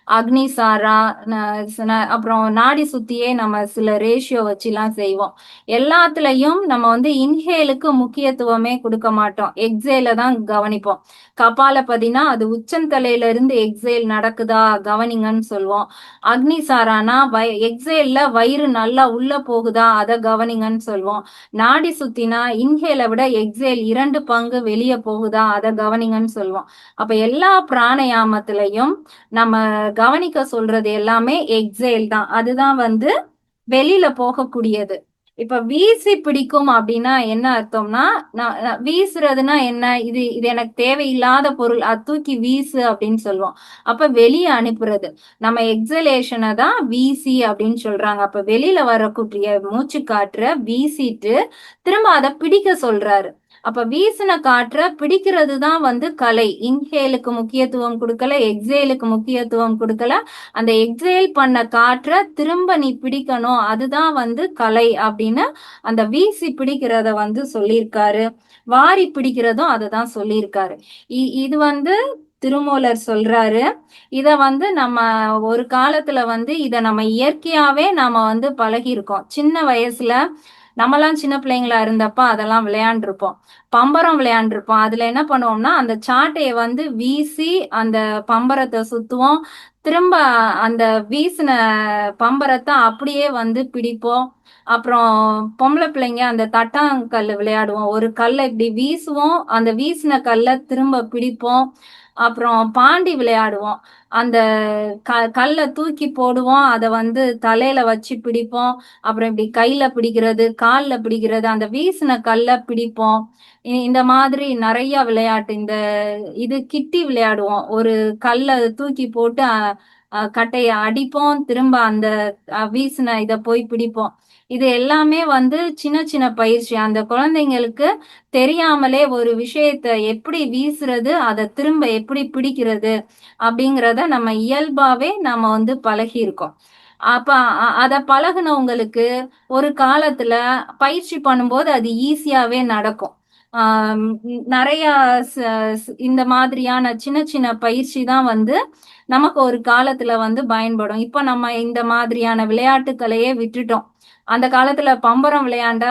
அக்னிசாரா, அப்புறம் நாடி சுத்தியே நம்ம சில ரேஷியோ வச்சுலாம் செய்வோம். எல்லாத்துலயும் நம்ம வந்து இன்ஹேலுக்கு முக்கியத்துவமே கொடுக்க மாட்டோம், எக்ஸேல தான் கவனிப்போம். கபாலபதினா அது உச்சந்தலையில இருந்து எக்ஸேல் நடக்குதா கவனிங்கன்னு சொல்லுவோம். அக்னிசாரானா எக்ஸேல்ல வயிறு நல்லா உள்ள போகுதா அதை கவனிங்கன்னு சொல்லுவோம். நாடி சுத்தினா இன்ஹேலை விட எக்ஸேல் 2 பங்கு வெளியே போகுதா அதை கவனிங்கன்னு சொல்லுவோம். அப்ப எல்லா பிராணயாமத்திலையும் நம்ம கவனிக்க சொல்றது எல்லாமே எக்ஸேல் தான். அதுதான் வந்து வெளியில போகக்கூடியது. இப்ப வீசி பிடிக்கும் அப்படின்னா என்ன அர்த்தம்னா, வீசுறதுன்னா என்ன, இது இது எனக்கு தேவையில்லாத பொருள், அது தூக்கி வீசு அப்படின்னு சொல்லுவோம். அப்ப வெளியே அனுப்புறது. நம்ம எக்ஸலேஷனை தான் வீசி அப்படின்னு சொல்றாங்க. அப்ப வெளியில வரக்கூடிய மூச்சு காற்ற வீசிட்டு திரும்ப அதை பிடிக்க சொல்றாரு. அப்ப வீசின காற்ற பிடிக்கிறது தான் வந்து கலை. இன்ஹேலுக்கு முக்கியத்துவம் கொடுக்கல, எக்ஸேலுக்கு முக்கியத்துவம் கொடுக்கல. அந்த எக்ஸேல் பண்ண காற்ற திரும்ப நீ பிடிக்கணும், அதுதான் வந்து கலை அப்படின்னு அந்த வீசி பிடிக்கிறத வந்து சொல்லியிருக்காரு. வாரி பிடிக்கிறதும் அதுதான் சொல்லியிருக்காரு. இது வந்து திருமூலர் சொல்றாரு. இத வந்து நம்ம ஒரு காலத்துல வந்து இத நம்ம இயற்கையாவே நாம வந்து பழகி இருக்கோம். சின்ன வயசுல நம்மலாம் சின்ன பிள்ளைங்களா இருந்தப்ப அதெல்லாம் விளையாண்டுருப்போம். பம்பரம் விளையாண்டுருப்போம். அதுல என்ன பண்ணுவோம்னா அந்த சாட்டைய வந்து வீசி அந்த பம்பரத்தை சுத்துவோம். திரும்ப அந்த வீசின பம்பரத்தை அப்படியே வந்து பிடிப்போம். அப்புறம் பொம்பளை பிள்ளைங்க அந்த தட்டாங்கல் விளையாடுவோம். ஒரு கல்லை இப்படி வீசுவோம், அந்த வீசின கல்லை திரும்ப பிடிப்போம். அப்புறம் பாண்டி விளையாடுவோம். அந்த கல்லை தூக்கி போடுவோம், அதை வந்து தலையில வச்சு பிடிப்போம். அப்புறம் இப்படி கையில பிடிக்கிறது, கால்ல பிடிக்கிறது, அந்த வீசின கல்லை பிடிப்போம். இந்த மாதிரி நிறைய விளையாட்டு. இது கிட்டி விளையாடுவோம். ஒரு கல்லை தூக்கி போட்டு கட்டைய அடிப்போம், திரும்ப அந்த வீசின இத போய் பிடிப்போம். இது எல்லாமே வந்து சின்ன சின்ன பயிற்சி. அந்த குழந்தைங்களுக்கு தெரியாமலே ஒரு விஷயத்த எப்படி வீசுறது, அத திரும்ப எப்படி பிடிக்கிறது அப்படிங்கிறத நம்ம இயல்பாவே நம்ம வந்து பழகியிருக்கோம். அப்ப அத பழகுனவங்களுக்கு ஒரு காலத்துல பயிற்சி பண்ணும்போது அது ஈஸியாவே நடக்கும். ஆம், நிறைய இந்த மாதிரியான சின்ன சின்ன பயிற்சி தான் வந்து நமக்கு ஒரு காலத்துல வந்து பயன்படும். இப்ப நம்ம இந்த மாதிரியான விளையாட்டுக்களையே விட்டுட்டோம். அந்த காலத்துல பம்பரம் விளையாண்டா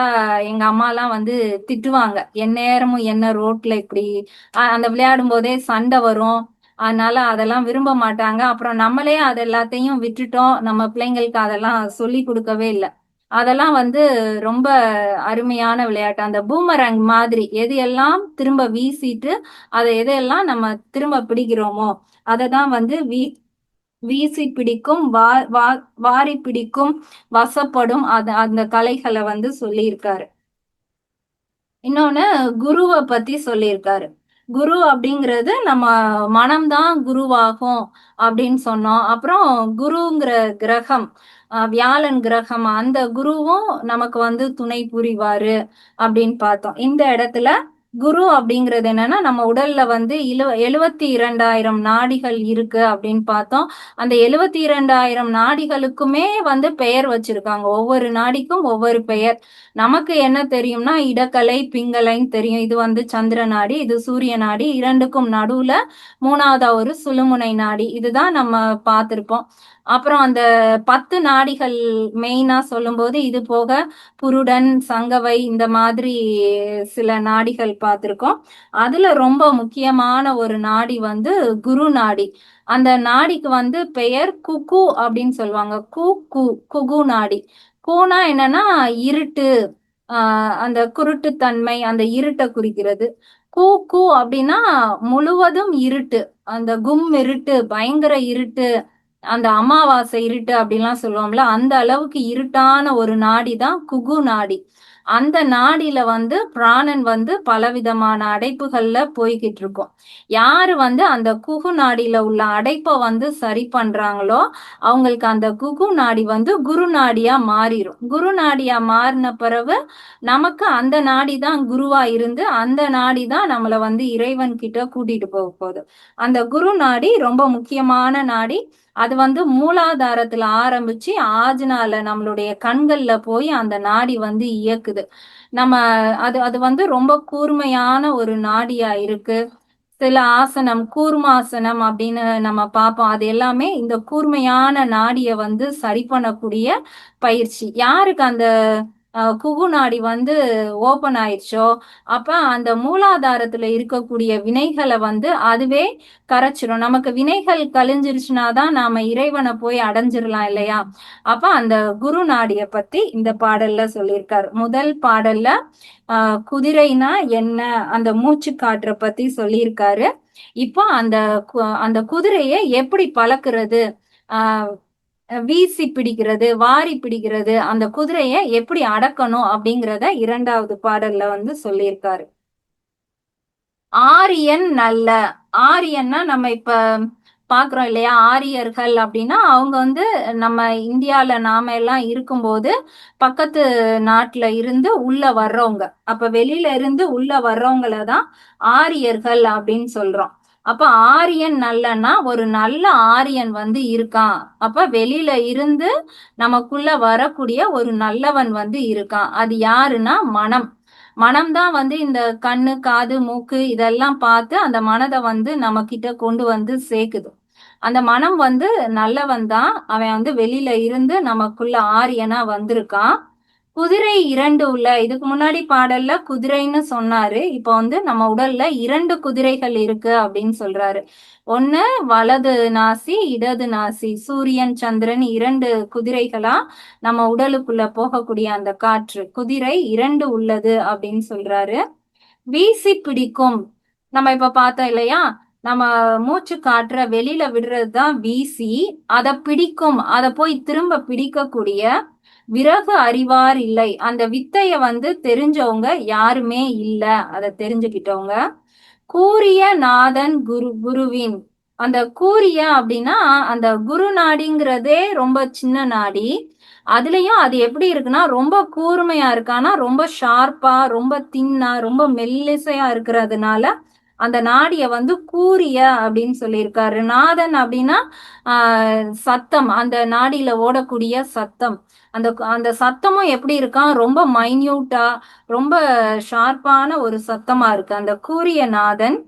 எங்க அம்மாலாம் வந்து திட்டுவாங்க. எந்நேரமும் என்ன ரோட்ல இப்படி அந்த விளையாடும் போதே சண்டை வரும். அதனால அதெல்லாம் விரும்ப மாட்டாங்க. அப்புறம் நம்மளே அது எல்லாத்தையும் விட்டுட்டோம். நம்ம பிள்ளைங்களுக்கு அதெல்லாம் சொல்லி கொடுக்கவே இல்லை. அதெல்லாம் வந்து ரொம்ப அருமையான விளையாட்டு. அந்த பூமரங் மாதிரி எது எல்லாம் திரும்ப வீசிட்டு அதை எதையெல்லாம் நம்ம திரும்ப பிடிக்கிறோமோ அதை தான் வந்து வீசி பிடிக்கும், வாரி பிடிக்கும், வசப்படும் அந்த கலைகளை வந்து சொல்லியிருக்காரு. இன்னொன்னு குருவை பத்தி சொல்லியிருக்காரு. குரு அப்படிங்கிறது நம்ம மனம்தான் குருவாகும் அப்படின்னு சொன்னோம். அப்புறம் குருங்கிற கிரகம், வியாழன் கிரகம், அந்த குருவும் நமக்கு வந்து துணை புரிவாரு அப்படின்னு பார்த்தோம். இந்த இடத்துல குரு அப்படிங்கிறது என்னன்னா நம்ம உடல்ல வந்து 72,000 நாடிகள் இருக்கு அப்படின்னு பார்த்தோம். அந்த 72,000 நாடிகளுக்குமே வந்து பெயர் வச்சிருக்காங்க. ஒவ்வொரு நாடிக்கும் ஒவ்வொரு பெயர். நமக்கு என்ன தெரியும்னா இடக்கலை பிங்கலைன்னு தெரியும். இது வந்து சந்திர நாடி, இது சூரிய நாடி, இரண்டுக்கும் நடுவுல மூணாவதா ஒரு சுழுமுனை நாடி. இதுதான் நம்ம பார்த்திருப்போம். அப்புறம் அந்த 10 நாடிகள் மெயினா சொல்லும்போது இது போக புருடன், சங்கவை இந்த மாதிரி சில நாடிகள் பார்த்திருக்கோம். அதுல ரொம்ப முக்கியமான ஒரு நாடி வந்து குரு நாடி. அந்த நாடிக்கு வந்து பெயர் குகு அப்படின்னு சொல்லுவாங்க. குகு நாடி. கூனா என்னன்னா இருட்டு, அந்த குருட்டுத்தன்மை, அந்த இருட்டை குறிக்கிறது. கூ கூ அப்படின்னா முழுவதும் இருட்டு, அந்த கும் இருட்டு, பயங்கர இருட்டு, அந்த அமாவாசை இருட்டு அப்படின்லாம் சொல்லுவோம்ல, அந்த அளவுக்கு இருட்டான ஒரு நாடி தான் குகு நாடி. அந்த நாடியில வந்து பிராணன் வந்து பலவிதமான அடைப்புகள்ல போய்கிட்டு இருக்கும். யாரு வந்து அந்த குகு நாடியில உள்ள அடைப்பை வந்து சரி பண்றாங்களோ அவங்களுக்கு அந்த குகு நாடி வந்து குரு நாடியா மாறிடும். குரு நாடியா மாறின பிறகு நமக்கு அந்த நாடி தான் குருவா இருந்து அந்த நாடி தான் நம்மளை வந்து இறைவன் கிட்ட கூட்டிட்டு போக போகுது. அந்த குரு நாடி ரொம்ப முக்கியமான நாடி. அது வந்து மூலாதாரத்துல ஆரம்பிச்சு ஆஜ்னால நம்மளுடைய கண்கள்ல போய் அந்த நாடி வந்து இயக்குது. நம்ம அது அது வந்து ரொம்ப கூர்மையான ஒரு நாடியா இருக்கு. சில ஆசனம் கூர்மாசனம் அப்படின்னு நம்ம பார்ப்போம். அது எல்லாமே இந்த கூர்மையான நாடிய வந்து சரி பண்ணக்கூடிய பயிற்சி. யாருக்கு அந்த குகு நாடி வந்து ஓபன் ஆயிடுச்சோ அப்ப அந்த மூலாதாரத்துல இருக்கக்கூடிய வினைகளை வந்து அதுவே கரைச்சிரும். நமக்கு வினைகள் கழிஞ்சிருச்சுனா தான் நாம இறைவனை போய் அடைஞ்சிடலாம் இல்லையா? அப்ப அந்த குரு நாடிய பத்தி இந்த பாடல்ல சொல்லியிருக்காரு. முதல் பாடல்ல குதிரைனா என்ன, அந்த மூச்சு காற்ற பத்தி சொல்லியிருக்காரு. இப்போ அந்த குதிரையை எப்படி பழக்கிறது, ஆஹ் வீசி பிடிக்கிறது, வாரி பிடிக்கிறது, அந்த குதிரையை எப்படி அடக்கணும் அப்படிங்கிறத இரண்டாவது பாடல்ல வந்து சொல்லியிருக்காரு. ஆரியன் நல்ல. ஆரியன்னா நம்ம இப்ப பாக்குறோம் இல்லையா, ஆரியர்கள் அப்படின்னா அவங்க வந்து நம்ம இந்தியால நாம எல்லாம் இருக்கும்போது பக்கத்து நாட்டுல இருந்து உள்ள வர்றவங்க. அப்ப வெளியில இருந்து உள்ள வர்றவங்களதான் ஆரியர்கள் அப்படின்னு சொல்றோம். அப்ப ஆரியன் நல்லன்னா ஒரு நல்ல ஆரியன் வந்து இருக்கான். அப்ப வெளியில இருந்து நமக்குள்ள வரக்கூடிய ஒரு நல்லவன் வந்து இருக்கான். அது யாருன்னா மனம். மனம்தான் வந்து இந்த கண்ணு காது மூக்கு இதெல்லாம் பார்த்து அந்த மனதை வந்து நம்ம கிட்ட கொண்டு வந்து சேர்க்குது. அந்த மனம் வந்து நல்லவன் தான். அவன் வந்து வெளியில இருந்து நமக்குள்ள ஆரியனா வந்திருக்கான். குதிரை இரண்டு உள்ள, இதுக்கு முன்னாடி பாடல்ல குதிரைன்னு சொன்னாரு. இப்ப வந்து நம்ம உடல்ல இரண்டு குதிரைகள் இருக்கு அப்படின்னு சொல்றாரு. ஒண்ணு வலது நாசி, இடது நாசி, சூரியன் சந்திரன் இரண்டு குதிரைகளா நம்ம உடலுக்குள்ள போகக்கூடிய அந்த காற்று, குதிரை இரண்டு உள்ளது அப்படின்னு சொல்றாரு. வீசி பிடிக்கும். நம்ம இப்ப பார்த்தோம் இல்லையா, நம்ம மூச்சு காற்ற வெளியில விடுறதுதான் வீசி. அதை பிடிக்கும், அதை போய் திரும்ப பிடிக்கக்கூடிய விறகு அறிவார் இல்லை. அந்த வித்தைய வந்து தெரிஞ்சவங்க யாருமே இல்ல. அதை தெரிஞ்சுக்கிட்டவங்க. கூறிய நாதன் குருவின். அந்த கூரிய அப்படின்னா அந்த குரு நாடிங்கிறதே ரொம்ப சின்ன நாடி. அதுலயும் அது எப்படி இருக்குன்னா ரொம்ப கூர்மையா இருக்கானா, ரொம்ப ஷார்ப்பா, ரொம்ப தின்னா, ரொம்ப மெல்லிசையா இருக்கிறதுனால அந்த நாடிய வந்து கூரிய அப்படின்னு சொல்லியிருக்காரு. நாதன் அப்படின்னா சத்தம், அந்த நாடியில ஓடக்கூடிய சத்தம். அந்த அந்த சத்தமும் எப்படி இருக்கான், ரொம்ப மைன்யூட்டா, ரொம்ப ஷார்ப்பான ஒரு சத்தமா இருக்கு. அந்த கூரிய நாதன்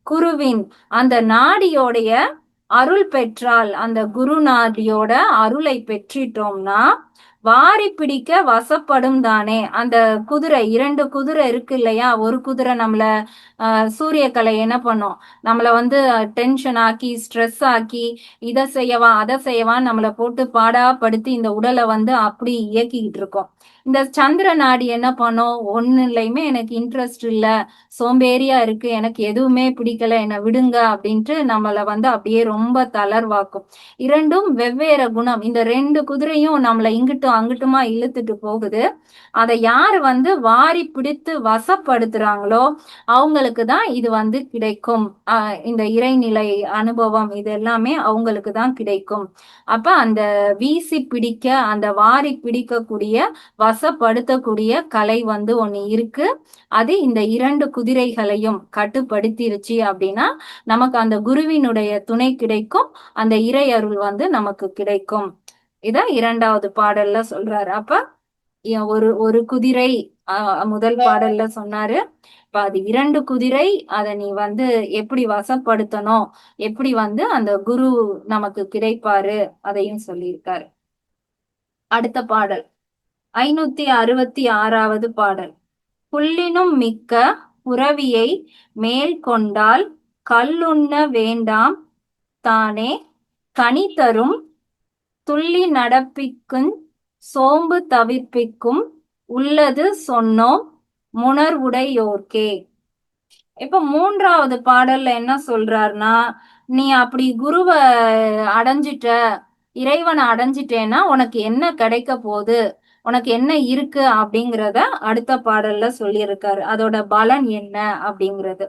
குருவின் அந்த நாடியோடைய அருள் பெற்றால், அந்த குருநாதியோட அருளை பெற்றிட்டோம்னா வாரி பிடிக்க வசப்படும் தானே. அந்த குதிரை, இரண்டு குதிரை இருக்கு இல்லையா, ஒரு குதிரை நம்மள சூரியக்கலை என்ன பண்ணும், நம்மள வந்து டென்ஷன் ஆக்கி ஸ்ட்ரெஸ் ஆக்கி இதை செய்யவா அதை செய்யவான்னு நம்மளை போட்டு பாடாப்படுத்தி இந்த உடலை வந்து அப்படி இயக்கிக்கிட்டு இருக்கோம். இந்த சந்திர நாடி என்ன பண்ணும், ஒன்னுலையுமே எனக்கு இன்ட்ரெஸ்ட் இல்ல, சோம்பேறியா இருக்கு, எனக்கு எதுவுமே பிடிக்கல, என்னை விடுங்க அப்படின்ட்டு நம்மளை வந்து அப்படியே ரொம்ப தளர்வாக்கும். இரண்டும் வெவ்வேறு குணம். இந்த ரெண்டு குதிரையும் நம்மளை இங்கிட்டும் அங்கிட்டுமா இழுத்துட்டு போகுது. அதை யார் வந்து வாரி பிடித்து வசப்படுத்துறாங்களோ அவங்களுக்கு தான் இது வந்து கிடைக்கும். இந்த இறைநிலை அனுபவம் இது எல்லாமே அவங்களுக்கு தான் கிடைக்கும். அப்ப அந்த வீசி பிடிக்க, அந்த வாரி பிடிக்கக்கூடிய, வசப்படுத்தக்கூடிய கலை வந்து ஒண்ணு இருக்கு. அது இந்த இரண்டு குதிரைகளையும் கட்டுப்படுத்திருச்சு அப்படின்னா நமக்கு அந்த குருவினுடைய துணை கிடைக்கும், அந்த இறை அருள் வந்து நமக்கு கிடைக்கும். இத இரண்டாவது பாடல்ல சொல்றாரு. அப்ப ஒரு ஒரு குதிரை முதல் பாடல்ல சொன்னாரு. இப்ப அது இரண்டு குதிரை, அதை நீ வந்து எப்படி வசப்படுத்தணும், எப்படி வந்து அந்த குரு நமக்கு கிடைப்பாரு, அதையும் சொல்லியிருக்காரு. அடுத்த பாடல் 566வது பாடல். புல்லினும் மிக்க புரவியை மேல் கொண்டால் கல்லுண்ண வேண்டாம் தானே, கனி தரும் துள்ளி நடப்பிக்குஞ் சோம்பு தவிர்ப்பிக்கும் உள்ளது சொன்னோம் முணர்வுடையோர்க்கே. இப்ப மூன்றாவது பாடல்ல என்ன சொல்றாருன்னா, நீ அப்படி குருவை அடைஞ்சிட்ட, இறைவனை அடைஞ்சிட்டேன்னா உனக்கு என்ன கிடைக்க போகுது, உனக்கு என்ன இருக்கு அப்படிங்கிறத அடுத்த பாடல்ல சொல்லியிருக்காரு. அதோட பலன் என்ன அப்படிங்கிறது.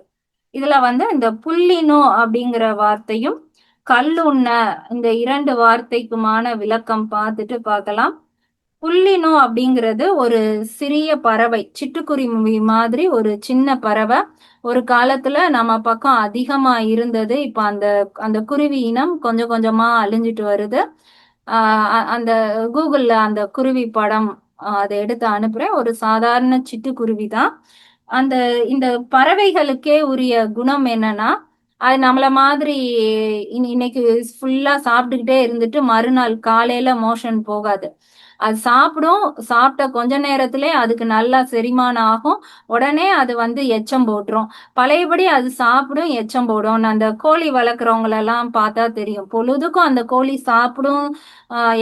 இதுல வந்து இந்த புல்லினோ அப்படிங்கிற வார்த்தையும் கல்லுண்ண, இந்த இரண்டு வார்த்தைக்குமான விளக்கம் பார்த்துட்டு பார்க்கலாம். புல்லினோ அப்படிங்கிறது ஒரு சிறிய பறவை, சிட்டுக்குருவி மாதிரி ஒரு சின்ன பறவை. ஒரு காலத்துல நம்ம பக்கம் அதிகமா இருந்தது. இப்ப அந்த அந்த குருவி இனம் கொஞ்சம் கொஞ்சமா அழிஞ்சிட்டு வருது. அந்த கூகுள்ல அந்த குருவி படம் அதை எடுத்து அனுப்புறேன். ஒரு சாதாரண சிட்டுக்குருவி தான். அந்த இந்த பறவைகளுக்கே உரிய குணம் என்னன்னா, அது நம்மள மாதிரி இன்னைக்கு ஃபுல்லா சாப்பிட்டுக்கிட்டே இருந்துட்டு மறுநாள் காலையில மோஷன் போகாது. அது சாப்பிடும், சாப்பிட்ட கொஞ்ச நேரத்திலே அதுக்கு நல்லா செரிமானம் ஆகும். உடனே அது வந்து எச்சம் போட்டுரும். பழையபடி அது சாப்பிடும், எச்சம் போடும். அந்த கோழி வளர்க்குறவங்களெல்லாம் பார்த்தா தெரியும், பொழுதுக்கும் அந்த கோழி சாப்பிடும்,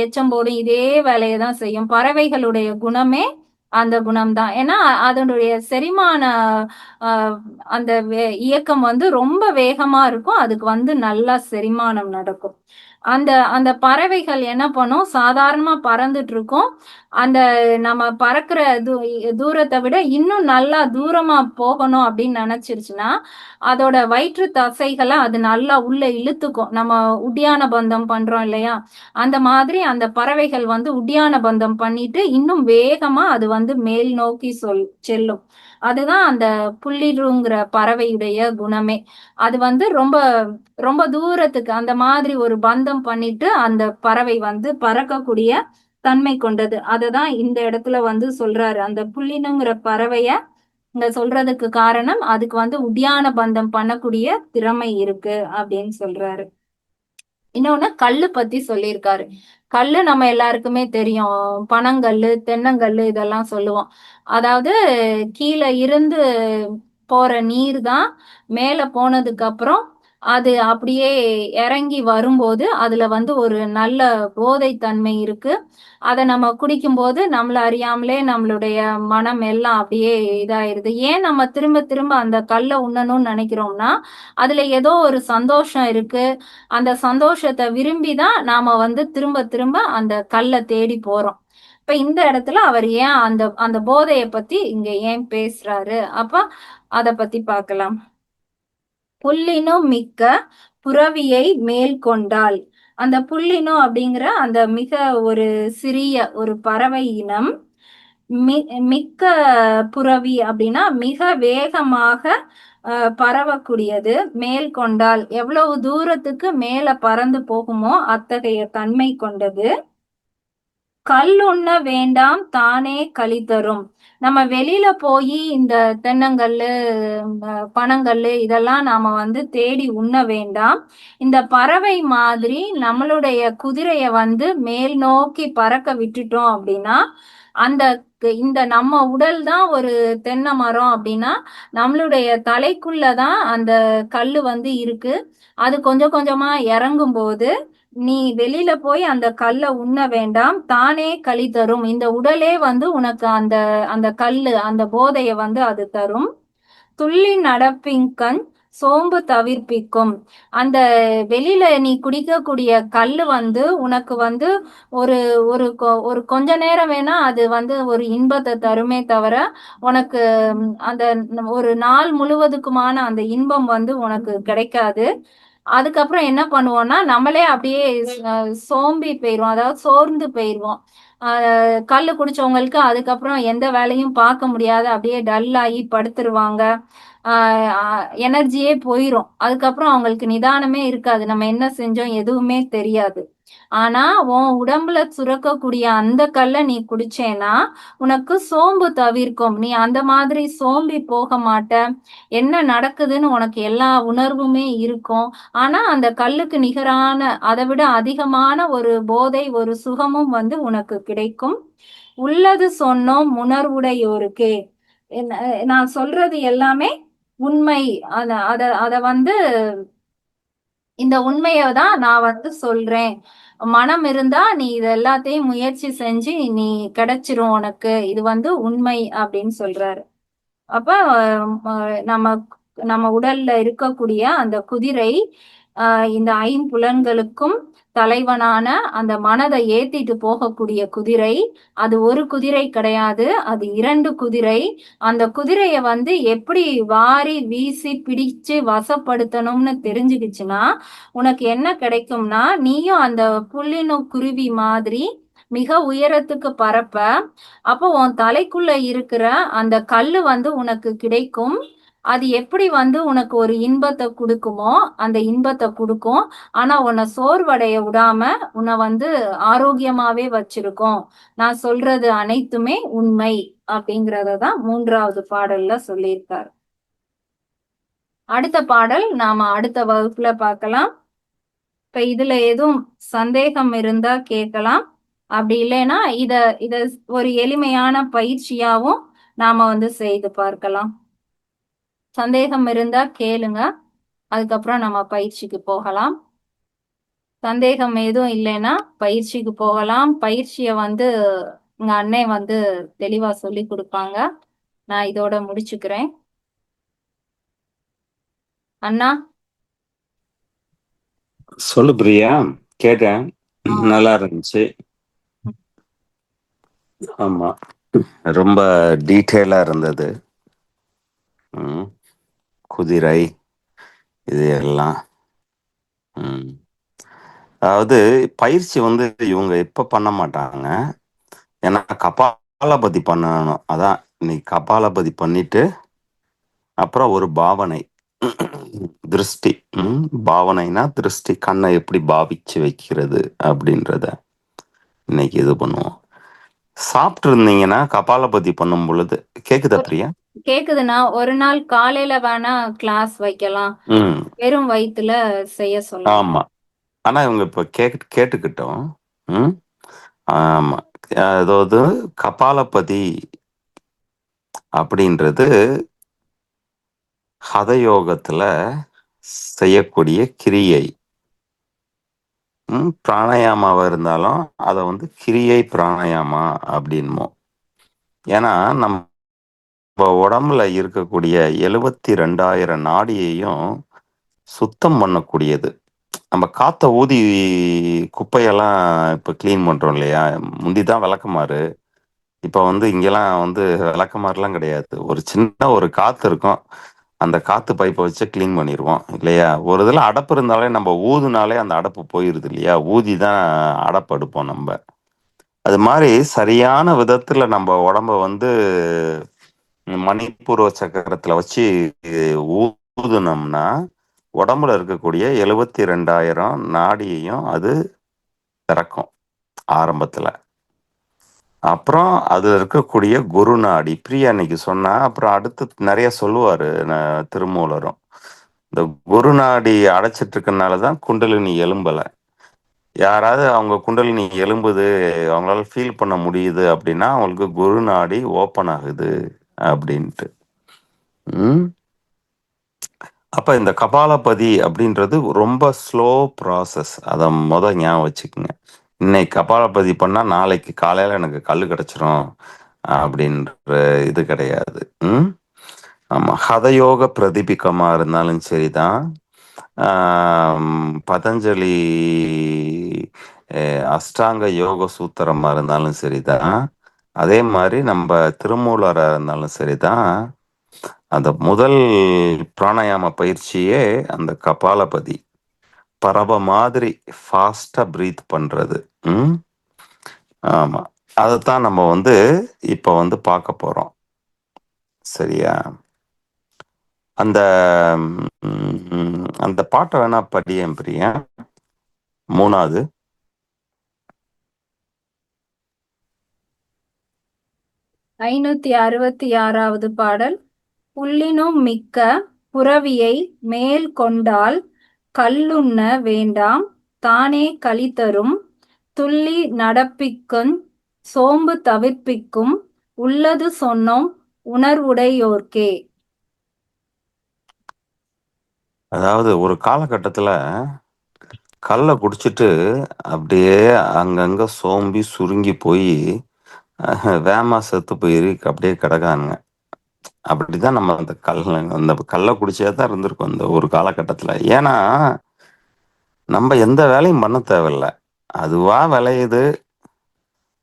எச்சம் போடும், இதே வேலையை தான் செய்யும். பறவைகளுடைய குணமே அந்த குணம்தான். ஏன்னா அதனுடைய செரிமான அந்த இயக்கம் வந்து ரொம்ப வேகமா இருக்கும். அதுக்கு வந்து நல்லா செரிமானம் நடக்கும். அந்த அந்த பறவைகள் என்ன பண்ணும், சாதாரணமா பறந்துட்டு இருக்கும். அந்த நம்ம பறக்கிற தூரத்தை விட இன்னும் நல்லா தூரமா போகணும் அப்படின்னு நினைச்சிருச்சுன்னா அதோட வயிற்று தசைகளை அது நல்லா உள்ள இழுத்துக்கும். நம்ம உட்டியான பந்தம் பண்றோம் இல்லையா, அந்த மாதிரி அந்த பறவைகள் வந்து உட்டியான பந்தம் பண்ணிட்டு இன்னும் வேகமா அது வந்து மேல் நோக்கி செல்லும். அதுதான் அந்த புள்ளிருங்கிற பறவையுடைய குணமே. அது வந்து ரொம்ப ரொம்ப தூரத்துக்கு அந்த மாதிரி ஒரு பந்தம் பண்ணிட்டு அந்த பறவை வந்து பறக்கக்கூடிய தன்மை கொண்டது. அததான் இந்த இடத்துல வந்து சொல்றாரு. அந்த புள்ளினுங்கிற பறவைய இங்க சொல்றதுக்கு காரணம் அதுக்கு வந்து உத்தியான பந்தம் பண்ணக்கூடிய திறமை இருக்கு அப்படின்னு சொல்றாரு. இன்னொன்னு கல்லு பத்தி சொல்லியிருக்காரு. கல்லு நம்ம எல்லாருக்குமே தெரியும், பனங்கல்லு, தென்னங்கல்லு இதெல்லாம் சொல்லுவோம். அதாவது கீழே இருந்து போற நீர் தான் மேல போனதுக்கு அப்புறம் அது அப்படியே இறங்கி வரும்போது அதுல வந்து ஒரு நல்ல போதை தன்மை இருக்கு. அதை நம்ம குடிக்கும்போது நம்மள அறியாமலே நம்மளுடைய மனம் எல்லாம் அப்படியே இதாயிருது. ஏன் நம்ம திரும்ப திரும்ப அந்த கல்லை உண்ணணும்னு நினைக்கிறோம்னா அதுல ஏதோ ஒரு சந்தோஷம் இருக்கு. அந்த சந்தோஷத்தை விரும்பிதான் நாம வந்து திரும்ப திரும்ப அந்த கல்லை தேடி போறோம். இப்ப இந்த இடத்துல அவர் ஏன் அந்த அந்த போதைய பத்தி இங்க ஏன் பேசுறாரு, அப்ப அத பத்தி பார்க்கலாம். புல்லினும் மிக்க புரவியை மேல் கொண்டாள். அந்த புள்ளினம் அப்படிங்கிற அந்த மிக ஒரு சிறிய ஒரு பறவை இனம் மிக்க புரவி அப்படின்னா மிக வேகமாக பரவக்கூடியது. மேல் கொண்டால் எவ்வளவு தூரத்துக்கு மேல பறந்து போகுமோ அத்தகைய தன்மை கொண்டது. கல்லுண்ண வேண்டாம் தானே களி தரும். நம்ம வெளியில போய் இந்த தென்னங்கல்லு பனங்கல்லு இதெல்லாம் நாம வந்து தேடி உண்ண வேண்டாம். இந்த பறவை மாதிரி நம்மளுடைய குதிரைய வந்து மேல் நோக்கி பறக்க விட்டுட்டோம் அப்படின்னா அந்த இந்த நம்ம உடல் தான் ஒரு தென்னை மரம் அப்படின்னா நம்மளுடைய தலைக்குள்ளதான் அந்த கல்லு வந்து இருக்கு. அது கொஞ்சம் கொஞ்சமா இறங்கும் போது நீ வெளியில போய் அந்த கல்லை உண்ண வேண்டாம் தானே களி தரும். இந்த உடலே வந்து உனக்கு அந்த அந்த கல்லு அந்த போதைய வந்து அது தரும். துள்ளி நடப்பின்கண் சோம்பு தவிர்ப்பிக்கும். அந்த வெளியில நீ குடிக்கக்கூடிய கல்லு வந்து உனக்கு வந்து ஒரு ஒரு ஒரு கொஞ்ச நேரம் வேணா அது வந்து ஒரு இன்பத்தை தருமே தவிர உனக்கு அந்த ஒரு நாள் முழுவதுக்குமான அந்த இன்பம் வந்து உனக்கு கிடைக்காது. அதுக்கப்புறம் என்ன பண்ணுவோம்னா நம்மளே அப்படியே சோம்பி போயிடுவோம், அதாவது சோர்ந்து போயிடுவோம். கல்லு குடிச்சவங்களுக்கு அதுக்கப்புறம் எந்த வேலையும் பார்க்க முடியாது, அப்படியே டல் ஆகி படுத்துருவாங்க. எனர்ஜியே போயிரும். அதுக்கப்புறம் அவங்களுக்கு நிதானமே இருக்காது, நம்ம என்ன செஞ்சோம் எதுவுமே தெரியாது. ஆனா உன் உடம்புல சுரக்கக்கூடிய அந்த கல்லை நீ குடிச்சேன்னா உனக்கு சோம்பு தவிர்க்கும். நீ அந்த மாதிரி சோம்பி போக மாட்ட. என்ன நடக்குதுன்னு உனக்கு எல்லா உணர்வுமே இருக்கும். ஆனா அந்த கல்லுக்கு நிகரான அதை விட அதிகமான ஒரு போதை ஒரு சுகமும் வந்து உனக்கு கிடைக்கும். உள்ளது சொன்னோம் உணர்வுடையோருக்கே. நான் சொல்றது எல்லாமே உண்மை. அத அத அத வந்து இந்த உண்மையை தான் நான் வந்து சொல்றேன். மனம் இருந்தா நீ இது எல்லாத்தையும் முயற்சி செஞ்சு நீ கிடைச்சிரும் உனக்கு. இது வந்து உண்மை அப்படின்னு சொல்றாரு. அப்ப நம்ம நம்ம உடல்ல இருக்கக்கூடிய அந்த குதிரை இந்த ஐம்புலன்களுக்கும் தலைவனான அந்த மனதை ஏத்திட்டு போகக்கூடிய குதிரை. அது ஒரு குதிரை கிடையாது, அது 2 குதிரை. அந்த குதிரைய வந்து எப்படி வாரி வீசி பிடிச்சு வசப்படுத்தணும்னு தெரிஞ்சுக்கிச்சுன்னா உனக்கு என்ன கிடைக்கும்னா நீயும் அந்த புள்ளினு குருவி மாதிரி மிக உயரத்துக்கு பறப்ப. அப்போ உன் தலைக்குள்ள இருக்கிற அந்த கல்லு வந்து உனக்கு கிடைக்கும். அது எப்படி வந்து உனக்கு ஒரு இன்பத்தை கொடுக்குமோ அந்த இன்பத்தை கொடுக்கும். ஆனா உன்னை சோர்வடைய விடாம உன்னை வந்து ஆரோக்கியமாவே வச்சிருக்கோம். நான் சொல்றது அனைத்துமே உண்மை அப்படிங்கறதான் 3வது பாடல்ல சொல்லியிருக்காரு. அடுத்த பாடல் நாம அடுத்த வகுப்புல பார்க்கலாம். இப்ப இதுல எதுவும் சந்தேகம் இருந்தா கேட்கலாம். அப்படி இல்லைன்னா இத இத ஒரு எளிமையான பயிற்சியாவும் நாம வந்து செய்து பார்க்கலாம். சந்தேகம் இருந்தா கேளுங்க, அதுக்கப்புறம் நம்ம பயிற்சிக்கு போகலாம். சந்தேகம் எதுவும் இல்லைன்னா பயிற்சிக்கு போகலாம். பயிற்சியை வந்து உங்க அண்ணே வந்து தெளிவா சொல்லி கொடுப்பாங்க. நான் இதோட முடிச்சுக்கிறேன். அண்ணா சொல்லு பிரியா, கேட்டேன், நல்லா இருந்துச்சு. ஆமா, ரொம்ப டீட்டெயிலா இருந்தது. குதிரை இது எல்லாம். அதாவது பயிற்சி வந்து இவங்க இப்ப பண்ண மாட்டாங்க. ஏன்னா கபாலபதி பண்ணணும். அதான் இன்னைக்கு கபாலபதி பண்ணிட்டு அப்புறம் ஒரு பாவனை திருஷ்டி. பாவனைனா திருஷ்டி, கண்ணை எப்படி பாவிச்சு வைக்கிறது அப்படின்றத இன்னைக்கு இது பண்ணுவோம். சாப்பிட்டு இருந்தீங்கன்னா கபாலபதி பண்ணும் பொழுது கேக்குதா பிரியா? கேக்குதுண்ணா. ஒரு நாள் காலையில வேணா கிளாஸ் வைக்கலாம், வெறும் வயிற்றுல செய்ய சொல்லலாம். ஆமா, ஆனா இவங்க இப்ப கேட்டுக்கிட்டோம். ஆமா, அதாவது கபாலபதி அப்படின்றது ஹதயோகத்துல செய்யக்கூடிய கிரியை. பிராணாயாமாவா இருந்தாலும் அதை வந்து கிரியை பிராணாயாமா அப்படின்மோ. ஏன்னா நம்ம உடம்புல இருக்கக்கூடிய 72,000 நாடியையும் சுத்தம் பண்ணக்கூடியது. நம்ம காத்த ஊதி குப்பையெல்லாம் இப்ப கிளீன் பண்றோம் இல்லையா? முந்திதான் விளக்குமாறு, இப்ப வந்து இங்கெல்லாம் வந்து விளக்குமாறுலாம் கிடையாது. ஒரு சின்ன ஒரு காத்து இருக்கும், அந்த காத்து பைப்பை வச்சு க்ளீன் பண்ணிடுவோம் இல்லையா? ஒரு இதில் அடப்பு இருந்தாலே நம்ம ஊதுனாலே அந்த அடப்பு போயிடுது இல்லையா? ஊதி தான் அடப்பு எடுப்போம் நம்ம. அது மாதிரி சரியான விதத்தில் நம்ம உடம்ப வந்து மணிப்பூர்வ சக்கரத்தில் வச்சு ஊதுனோம்னா உடம்புல இருக்கக்கூடிய 72,000 நாடியையும் அது திறக்கும் ஆரம்பத்தில். அப்புறம் அதுல இருக்கக்கூடிய குரு நாடி பிரியா அன்னைக்கு சொன்னா, அப்புறம் அடுத்து நிறைய சொல்லுவாரு திருமூலரும். இந்த குரு நாடி அடைச்சிட்டு இருக்கனால தான் குண்டலினி எலும்பல. யாராவது அவங்க குண்டலினி எலும்புது, அவங்களால ஃபீல் பண்ண முடியுது அப்படின்னா அவங்களுக்கு குரு நாடி ஓப்பன் ஆகுது அப்படின்ட்டு. அப்ப இந்த கபாலபதி அப்படின்றது ரொம்ப ஸ்லோ ப்ராசஸ். அதை ஞாபகம் வச்சுக்கோங்க. இன்னைக்கு கபாலபதி பண்ணா நாளைக்கு காலையில எனக்கு கல் கிடைச்சிரும் அப்படின்ற இது கிடையாது. ஆமா, ஹதயோக பிரதிபிகமா இருந்தாலும் சரிதான், பதஞ்சலி அஷ்டாங்க யோக சூத்திரமா இருந்தாலும் சரிதான், அதே மாதிரி நம்ம திருமூலரா இருந்தாலும் சரிதான், அந்த முதல் பிராணாயாம பயிற்சியே அந்த கபாலபதி பரப மாதிரி ஃபாஸ்டா பிரீத் பண்றது. ஆமா, அதைத்தான் நம்ம வந்து இப்ப வந்து பார்க்க போறோம். சரியா? அந்த அந்த பாட்டை வேணா படியேன் பிரியா. 3வது. 566வது பாடல். புல்லினும் மிக்க புரவியை மேல் கொண்டால் கல்லுண்ண வேண்டாம் தானே களிதரும் துள்ளி நடப்பிக்குஞ் சோம்பு தவிர்ப்பிக்கும் உள்ளது சொன்னோம் உணர்வுடையோர்க்கே. அதாவது ஒரு காலகட்டத்துல கல்லை குடிச்சிட்டு அப்படியே அங்கங்க சோம்பி சுருங்கி போய் வேமா செத்து போய் அப்படியே கிடக்கானுங்க. அப்படிதான் நம்ம அந்த கல்லை குடிச்சே தான் இருந்திருக்கோம் அந்த ஒரு காலகட்டத்துல. ஏன்னா நம்ம எந்த வேலையும் பண்ண தேவையில்ல, அதுவா விளையுது,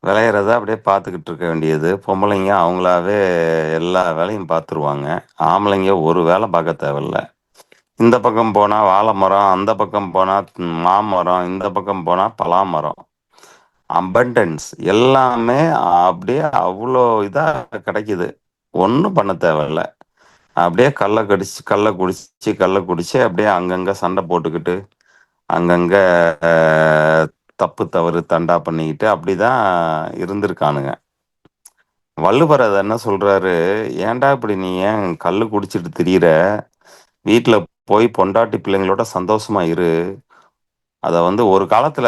விளையிறத அப்படியே பார்த்துக்கிட்டு இருக்க வேண்டியது. பொம்பளைங்க அவங்களாவே எல்லா வேலையும் பார்த்துருவாங்க. ஆம்பளைங்க ஒரு வேலை பார்க்க தேவையில்ல. இந்த பக்கம் போனா வாழை மரம், அந்த பக்கம் போனா மாமரம், இந்த பக்கம் போனா பலாமரம். அபண்டன்ஸ் எல்லாமே அப்படியே அவ்வளோ இதா கிடைக்குது. ஒன்றும் பண்ண தேவையில்ல. அப்படியே கல்லை குடிச்சு அப்படியே அங்கங்க சண்டை போட்டுக்கிட்டு அங்கங்க தப்பு தவறு தண்டா பண்ணிக்கிட்டு அப்படிதான் இருந்திருக்கானுங்க. வள்ளுவர் அதை என்ன சொல்றாரு, ஏன்டா இப்படி நீ ஏன் கல்லு குடிச்சிட்டு திரியிற, வீட்டுல போய் பொண்டாட்டி பிள்ளைங்களோட சந்தோஷமா இரு. அத வந்து ஒரு காலத்துல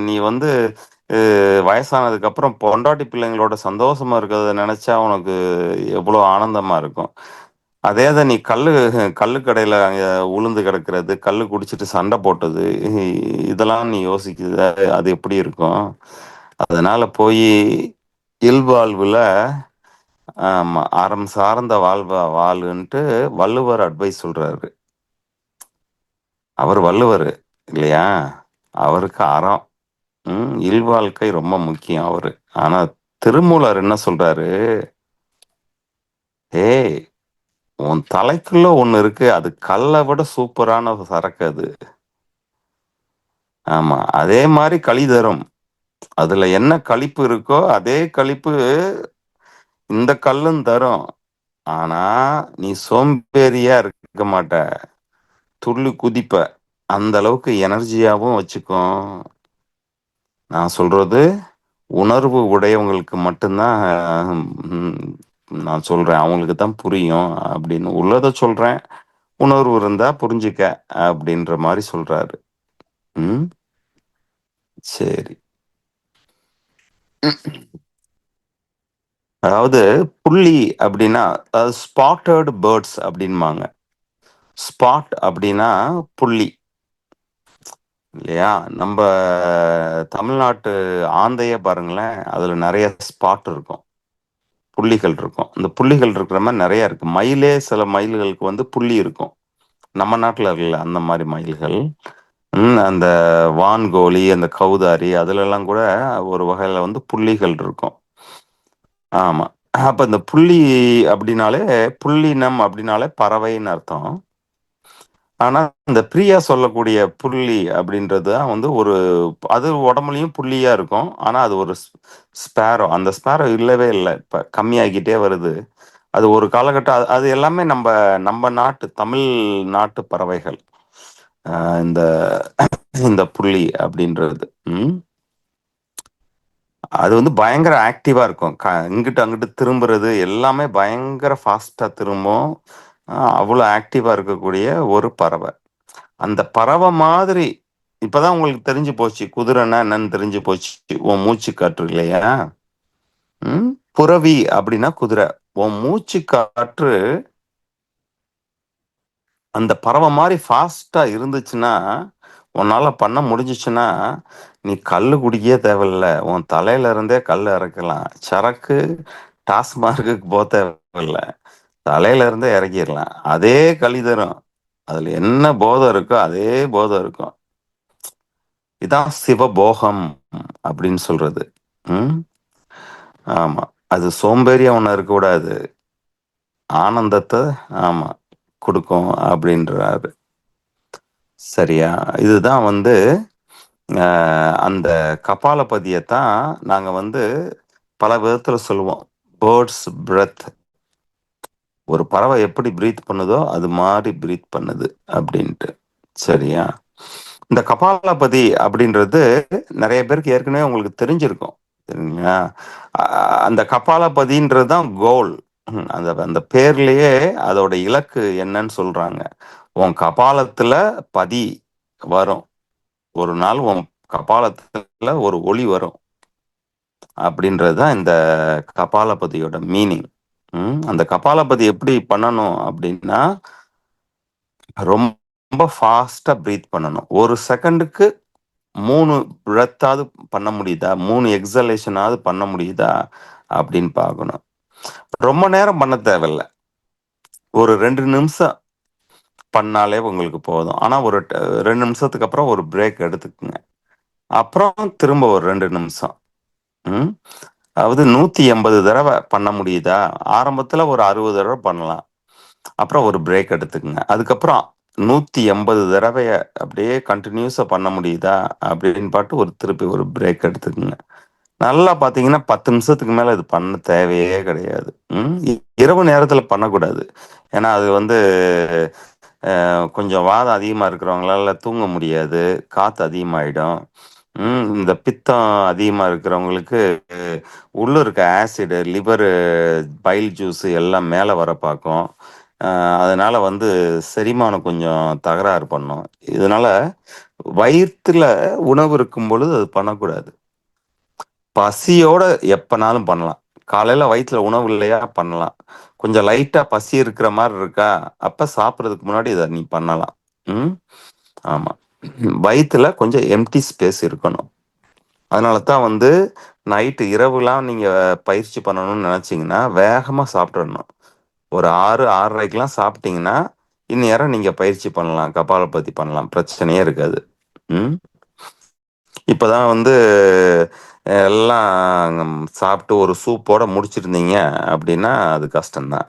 நீ வந்து வயசானதுக்கு அப்புறம் பொண்டாட்டி பிள்ளைங்களோட சந்தோஷமா இருக்கிறத நினைச்சா உனக்கு எவ்வளவு ஆனந்தமா இருக்கும். அதே தான் நீ கல்லு கடையில அங்க உளுந்து கிடக்கிறது, கல்லு குடிச்சிட்டு சண்டை போட்டது, இதெல்லாம் நீ யோசிக்குது, அது எப்படி இருக்கும்? அதனால போய் இல்வாழ்வுல ஆமா அறம் சார்ந்த வாழ்வுன்ட்டு வள்ளுவர் அட்வைஸ் சொல்றாரு. அவர் வள்ளுவர் இல்லையா? அவருக்கு அறம், இல்வாழ்க்கை ரொம்ப முக்கியம் அவரு. ஆனா திருமூலர் என்ன சொல்றாரு, ஏய் உன் தலைக்குள்ள ஒண்ணு இருக்கு, அது கல்லை விட சூப்பரான சரக்கு அது. ஆமா, அதே மாதிரி களி தரும். அதுல என்ன களிப்பு இருக்கோ அதே களிப்பு இந்த கல்லும் தரும். ஆனா நீ சோம்பேறியா இருக்க மாட்ட, துள்ளி குதிப்ப, அந்த அளவுக்கு எனர்ஜியாவும் வச்சுக்கும். நான் சொல்றது உணர்வு உடையவங்களுக்கு மட்டும்தான் நான் சொல்றேன், அவங்களுக்கு தான் புரியும் அப்படின்னு உள்ளதை சொல்றேன். உணர்வு இருந்தா புரிஞ்சுக்க அப்படின்ற மாதிரி சொல்றாரு. சரி. அதாவது புள்ளி அப்படின்னா ஸ்பாட்டட் பேர்ட்ஸ் அப்படின்பாங்க. ஸ்பாட் அப்படின்னா புள்ளி இல்லையா? நம்ம தமிழ்நாட்டு ஆந்தையே பாருங்களேன், அதுல நிறைய ஸ்பாட் இருக்கும், புள்ளிகள் இருக்கும். இந்த புள்ளிகள் இருக்கிற மாதிரி நிறைய இருக்கு. மயிலே சில மயில்களுக்கு வந்து புள்ளி இருக்கும், நம்ம நாட்டுல இல்ல அந்த மாதிரி மயில்கள். அந்த வான்கோழி, அந்த கௌதாரி, அதுல எல்லாம் கூட ஒரு வகையில வந்து புள்ளிகள் இருக்கும். ஆமா, அப்ப இந்த புள்ளி அப்படின்னாலே, புள்ளினம் அப்படின்னாலே பறவைன்னு அர்த்தம். ஆனா இந்த பிரியா சொல்லக்கூடிய புள்ளி அப்படின்றது தான் வந்து ஒரு, அது உடம்புலயும் புள்ளியா இருக்கும். ஆனா அது ஒரு ஸ்பேரோ. அந்த ஸ்பேரோ இல்லவே இல்லை, இப்ப கம்மியாகிட்டே வருது. அது ஒரு காலகட்டம், அது எல்லாமே நம்ம நம்ம நாட்டு தமிழ் நாட்டு பறவைகள். இந்த இந்த புள்ளி அப்படின்றது. அது வந்து பயங்கர ஆக்டிவா இருக்கும். இங்கிட்டு அங்கிட்டு திரும்புறது எல்லாமே பயங்கர ஃபாஸ்டா திரும்பும். அவ்வளோ ஆக்டிவா இருக்கக்கூடிய ஒரு பறவை. அந்த பறவை மாதிரி இப்பதான் உங்களுக்கு தெரிஞ்சு போச்சு, குதிரைன்னா என்னன்னு தெரிஞ்சு போச்சு. உன் மூச்சு காற்று இல்லையா? புறவி அப்படின்னா குதிரை. உன் மூச்சு காற்று அந்த பறவை மாதிரி ஃபாஸ்டா இருந்துச்சுன்னா, உன்னால பண்ண முடிஞ்சிச்சுன்னா, நீ கல்லு குடிக்கவே தேவையில்ல. உன் தலையில இருந்தே கல் இறக்கலாம். சரக்கு டாஸ்மார்க்குக்கு போக தேவையில்ல. தலையில இருந்தே இறக்கிடலாம். அதே களி தரும். அதுல என்ன போதை இருக்கோ அதே போதை இருக்கும். இதான் சிவபோகம் அப்படின்னு சொல்றது. ஆமா. அது சோம்பேறியா ஒண்ணு இருக்கக்கூடாது. ஆனந்தத்தை ஆமா கொடுக்கும் அப்படின்றாரு. சரியா? இதுதான் வந்து அந்த கபாலபதியத்தான் நாங்க வந்து பல விதத்துல சொல்லுவோம். Birds breath. ஒரு பறவை எப்படி பிரீத் பண்ணுதோ அது மாதிரி பிரீத் பண்ணுது அப்படின்ட்டு. சரியா? இந்த கபாலபதி அப்படின்றது நிறைய பேருக்கு ஏற்கனவே உங்களுக்கு தெரிஞ்சிருக்கும். சரிங்களா? அந்த கபாலபதின்றது தான் கோல். அந்த அந்த பேர்லயே அதோட இலக்கு என்னன்னு சொல்றாங்க. உன் கபாலத்துல பதி வரும். ஒரு நாள் உன் கபாலத்துல ஒரு ஒளி வரும் அப்படின்றது தான் இந்த கபாலபதியோட மீனிங். அந்த கபாலபதி எப்படி பண்ணணும் அப்படின்னா, ரொம்ப ஃபாஸ்டா பிரீத் பண்ணணும். ஒரு செகண்டுக்கு 3 பிரெத்தாவது பண்ண முடியுதா, 3 எக்ஸலேஷனாவது பண்ண முடியுதா அப்படின்னு பார்க்கணும். ரொம்ப நேரம் பண்ண தேவையில்ல. ஒரு 2 நிமிஷம் பண்ணாலே உங்களுக்கு போதும். ஆனா ஒரு 2 நிமிஷத்துக்கு அப்புறம் ஒரு பிரேக் எடுத்துக்குங்க. அப்புறம் திரும்ப ஒரு 2 நிமிஷம். அதாவது 180 தடவை பண்ண முடியுதா? ஆரம்பத்துல ஒரு 60 தடவை பண்ணலாம். அப்புறம் ஒரு பிரேக் எடுத்துக்குங்க. அதுக்கப்புறம் 180 தடவைய அப்படியே கண்டினியூஸா பண்ண முடியுதா அப்படின்னு பாட்டு ஒரு திருப்பி ஒரு பிரேக் எடுத்துக்குங்க. நல்லா பார்த்தீங்கன்னா 10 நிமிஷத்துக்கு மேல இது பண்ண தேவையே கிடையாது. இரவு நேரத்துல பண்ணக்கூடாது. ஏன்னா அது வந்து கொஞ்சம் வாதம் அதிகமா இருக்கிறவங்களால தூங்க முடியாது. காத்து அதிகமாயிடும். இந்த பித்தம் அதிகமா இருக்கிறவங்களுக்கு உள்ள இருக்க ஆசிடு, லிவரு, பைல் ஜூஸ் எல்லாம் மேல வர பார்க்கும். அதனால வந்து செரிமானம் கொஞ்சம் தகராறு பண்ணும். இதனால வயிற்றுல உணவு இருக்கும் பொழுது அது பண்ணக்கூடாது. பசியோட எப்பனாலும் பண்ணலாம். காலையில வயிற்றுல உணவு இல்லையா பண்ணலாம். கொஞ்சம் லைட்டா பசி இருக்கிற மாதிரி இருக்கா, அப்ப சாப்பிட்றதுக்கு முன்னாடி இதை நீ பண்ணலாம். ஆமா. வயிற்றுல கொஞ்சம் எம்டி ஸ்பேஸ் இருக்கணும். அதனால தான் வந்து நைட்டு இரவுலாம் நீங்க பயிற்சி பண்ணணும்னு நினைச்சீங்கன்னா வேகமா சாப்பிட்றணும். ஒரு 6:30க்கெல்லாம் சாப்பிட்டீங்கன்னா இந்நேரம் நீங்க பயிற்சி பண்ணலாம், கபாலபதி பண்ணலாம், பிரச்சனையே இருக்காது. இப்பதான் வந்து எல்லாம் சாப்பிட்டு ஒரு சூப்போட முடிச்சிருந்தீங்க அப்படின்னா அது கஷ்டம்தான்.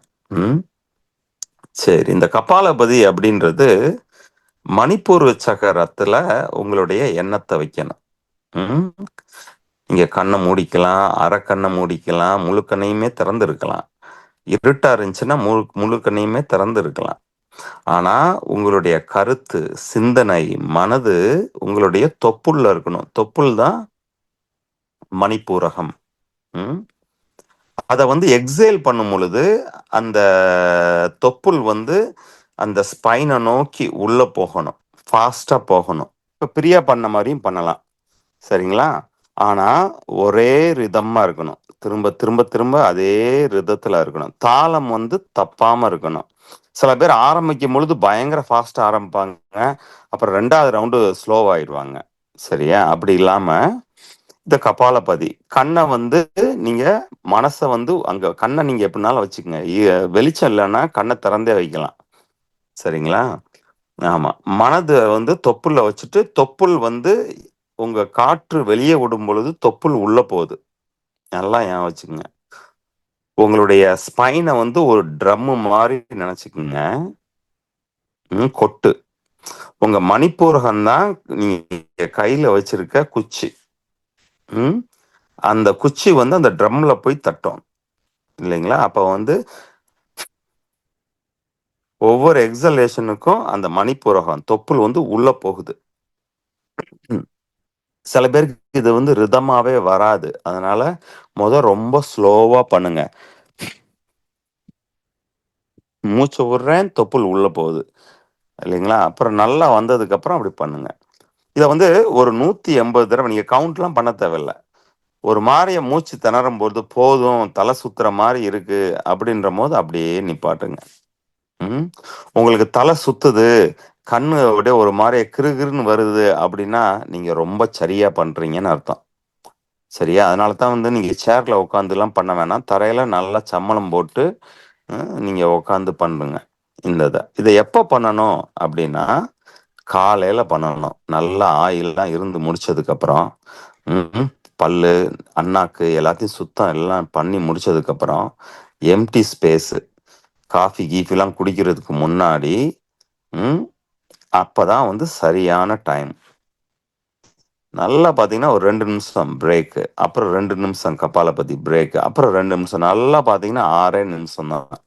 சரி, இந்த கபாலபதி அப்படின்றது மணிப்பூர் சக்கரத்துல உங்களுடைய எண்ணத்தை வைக்கணும். நீங்க கண்ணை மூடிக்கலாம், அரை கண்ணை மூடிக்கலாம், முழு கண்ணையுமே திறந்து இருக்கலாம். இருட்டா இருந்துச்சுன்னா முழு கண்ணையுமே திறந்து இருக்கலாம். ஆனா உங்களுடைய கருத்து, சிந்தனை, மனது உங்களுடைய தொப்புள்ள இருக்கணும். தொப்புள் தான் மணிப்பூரகம். அதை வந்து எக்ஸேல் பண்ணும் பொழுது அந்த தொப்புள் வந்து அந்த ஸ்பைனை நோக்கி உள்ள போகணும், ஃபாஸ்டா போகணும். இப்ப பிரியா பண்ண மாதிரியும் பண்ணலாம். சரிங்களா? ஆனா ஒரே ரிதமா இருக்கணும். திரும்ப திரும்ப திரும்ப அதே ரிதத்துல இருக்கணும். தாளம் வந்து தப்பாம இருக்கணும். சில பேர் ஆரம்பிக்கும் பொழுது பயங்கர ஃபாஸ்டா ஆரம்பிப்பாங்க, அப்புறம் 2வது ரவுண்டு ஸ்லோவாயிடுவாங்க. சரியா? அப்படி இல்லாம இந்த கபாலபதி கண்ணை வந்து நீங்க மனசை வந்து அங்க கண்ணை நீங்க எப்படினாலும் வச்சுக்கோங்க. வெளிச்சம் இல்லைன்னா கண்ணை திறந்தே வைக்கலாம். சரிங்களா? ஆமா. மனது வந்து தொப்புள்ள வச்சுட்டு, தொப்புள் வந்து உங்க காற்று வெளியே விடும் பொழுது தொப்புள் உள்ள போகுது. நல்லா ஞாபகம் வச்சுக்கோங்க. உங்களுடைய ஸ்பைனை வந்து ஒரு ட்ரம்மு மாதிரி நினைச்சுக்குங்க. கொட்டு. உங்க மணிப்பூரகம் தான் நீங்க கையில வச்சிருக்க குச்சி. அந்த குச்சி வந்து அந்த ட்ரம்ல போய் தட்டும் இல்லைங்களா? அப்ப வந்து ஒவ்வொரு எக்ஸலேஷனுக்கும் அந்த மணிப்பூரகம் தொப்புள் வந்து உள்ள போகுது. சில பேருக்கு இது வந்து ரிதமாவே வராது. அதனால ரொம்ப ஸ்லோவா பண்ணுங்க. மூச்சு விடுறேன், தொப்புள் உள்ள போகுது இல்லைங்களா? அப்புறம் நல்லா வந்ததுக்கு அப்புறம் அப்படி பண்ணுங்க. இதை வந்து ஒரு 180 தடவை நீங்க கவுண்ட்லாம் பண்ண தேவையில்ல. ஒரு மாதிரிய மூச்சு திணறும் போது போதும், தலை சுத்துற மாதிரி இருக்கு அப்படின்ற போது அப்படியே நிப்பாட்டுங்க. உங்களுக்கு தலை சுத்துது, கண்ணு அப்படியே ஒரு மாதிரியே கிருகிருன்னு வருது அப்படின்னா நீங்க ரொம்ப சரியா பண்றீங்கன்னு அர்த்தம். சரியா? அதனால தான் வந்து நீங்க சேர்ல உட்காந்துலாம் பண்ண வேணாம். தரையில நல்லா சம்மணம் போட்டு நீங்க உட்காந்து பண்ணுங்க. இதை எப்போ பண்ணணும் அப்படின்னா காலையில பண்ணணும். நல்லா ஆயில்லாம் இருந்து முடிச்சதுக்கு அப்புறம் பல்லு, அண்ணாக்கு எல்லாத்தையும் சுத்தம் எல்லாம் பண்ணி முடிச்சதுக்கு அப்புறம் எம்டி ஸ்பேஸ், காஃபி கீஃபிலாம் குடிக்கிறதுக்கு முன்னாடி அப்பதான் வந்து சரியான டைம். நல்லா பார்த்தீங்கன்னா ஒரு 2 நிமிஷம் பிரேக்கு, அப்புறம் 2 நிமிஷம் கபாலபதி பிரேக்கு, அப்புறம் 2 நிமிஷம். நல்லா பார்த்தீங்கன்னா 6 நிமிஷம் தான்.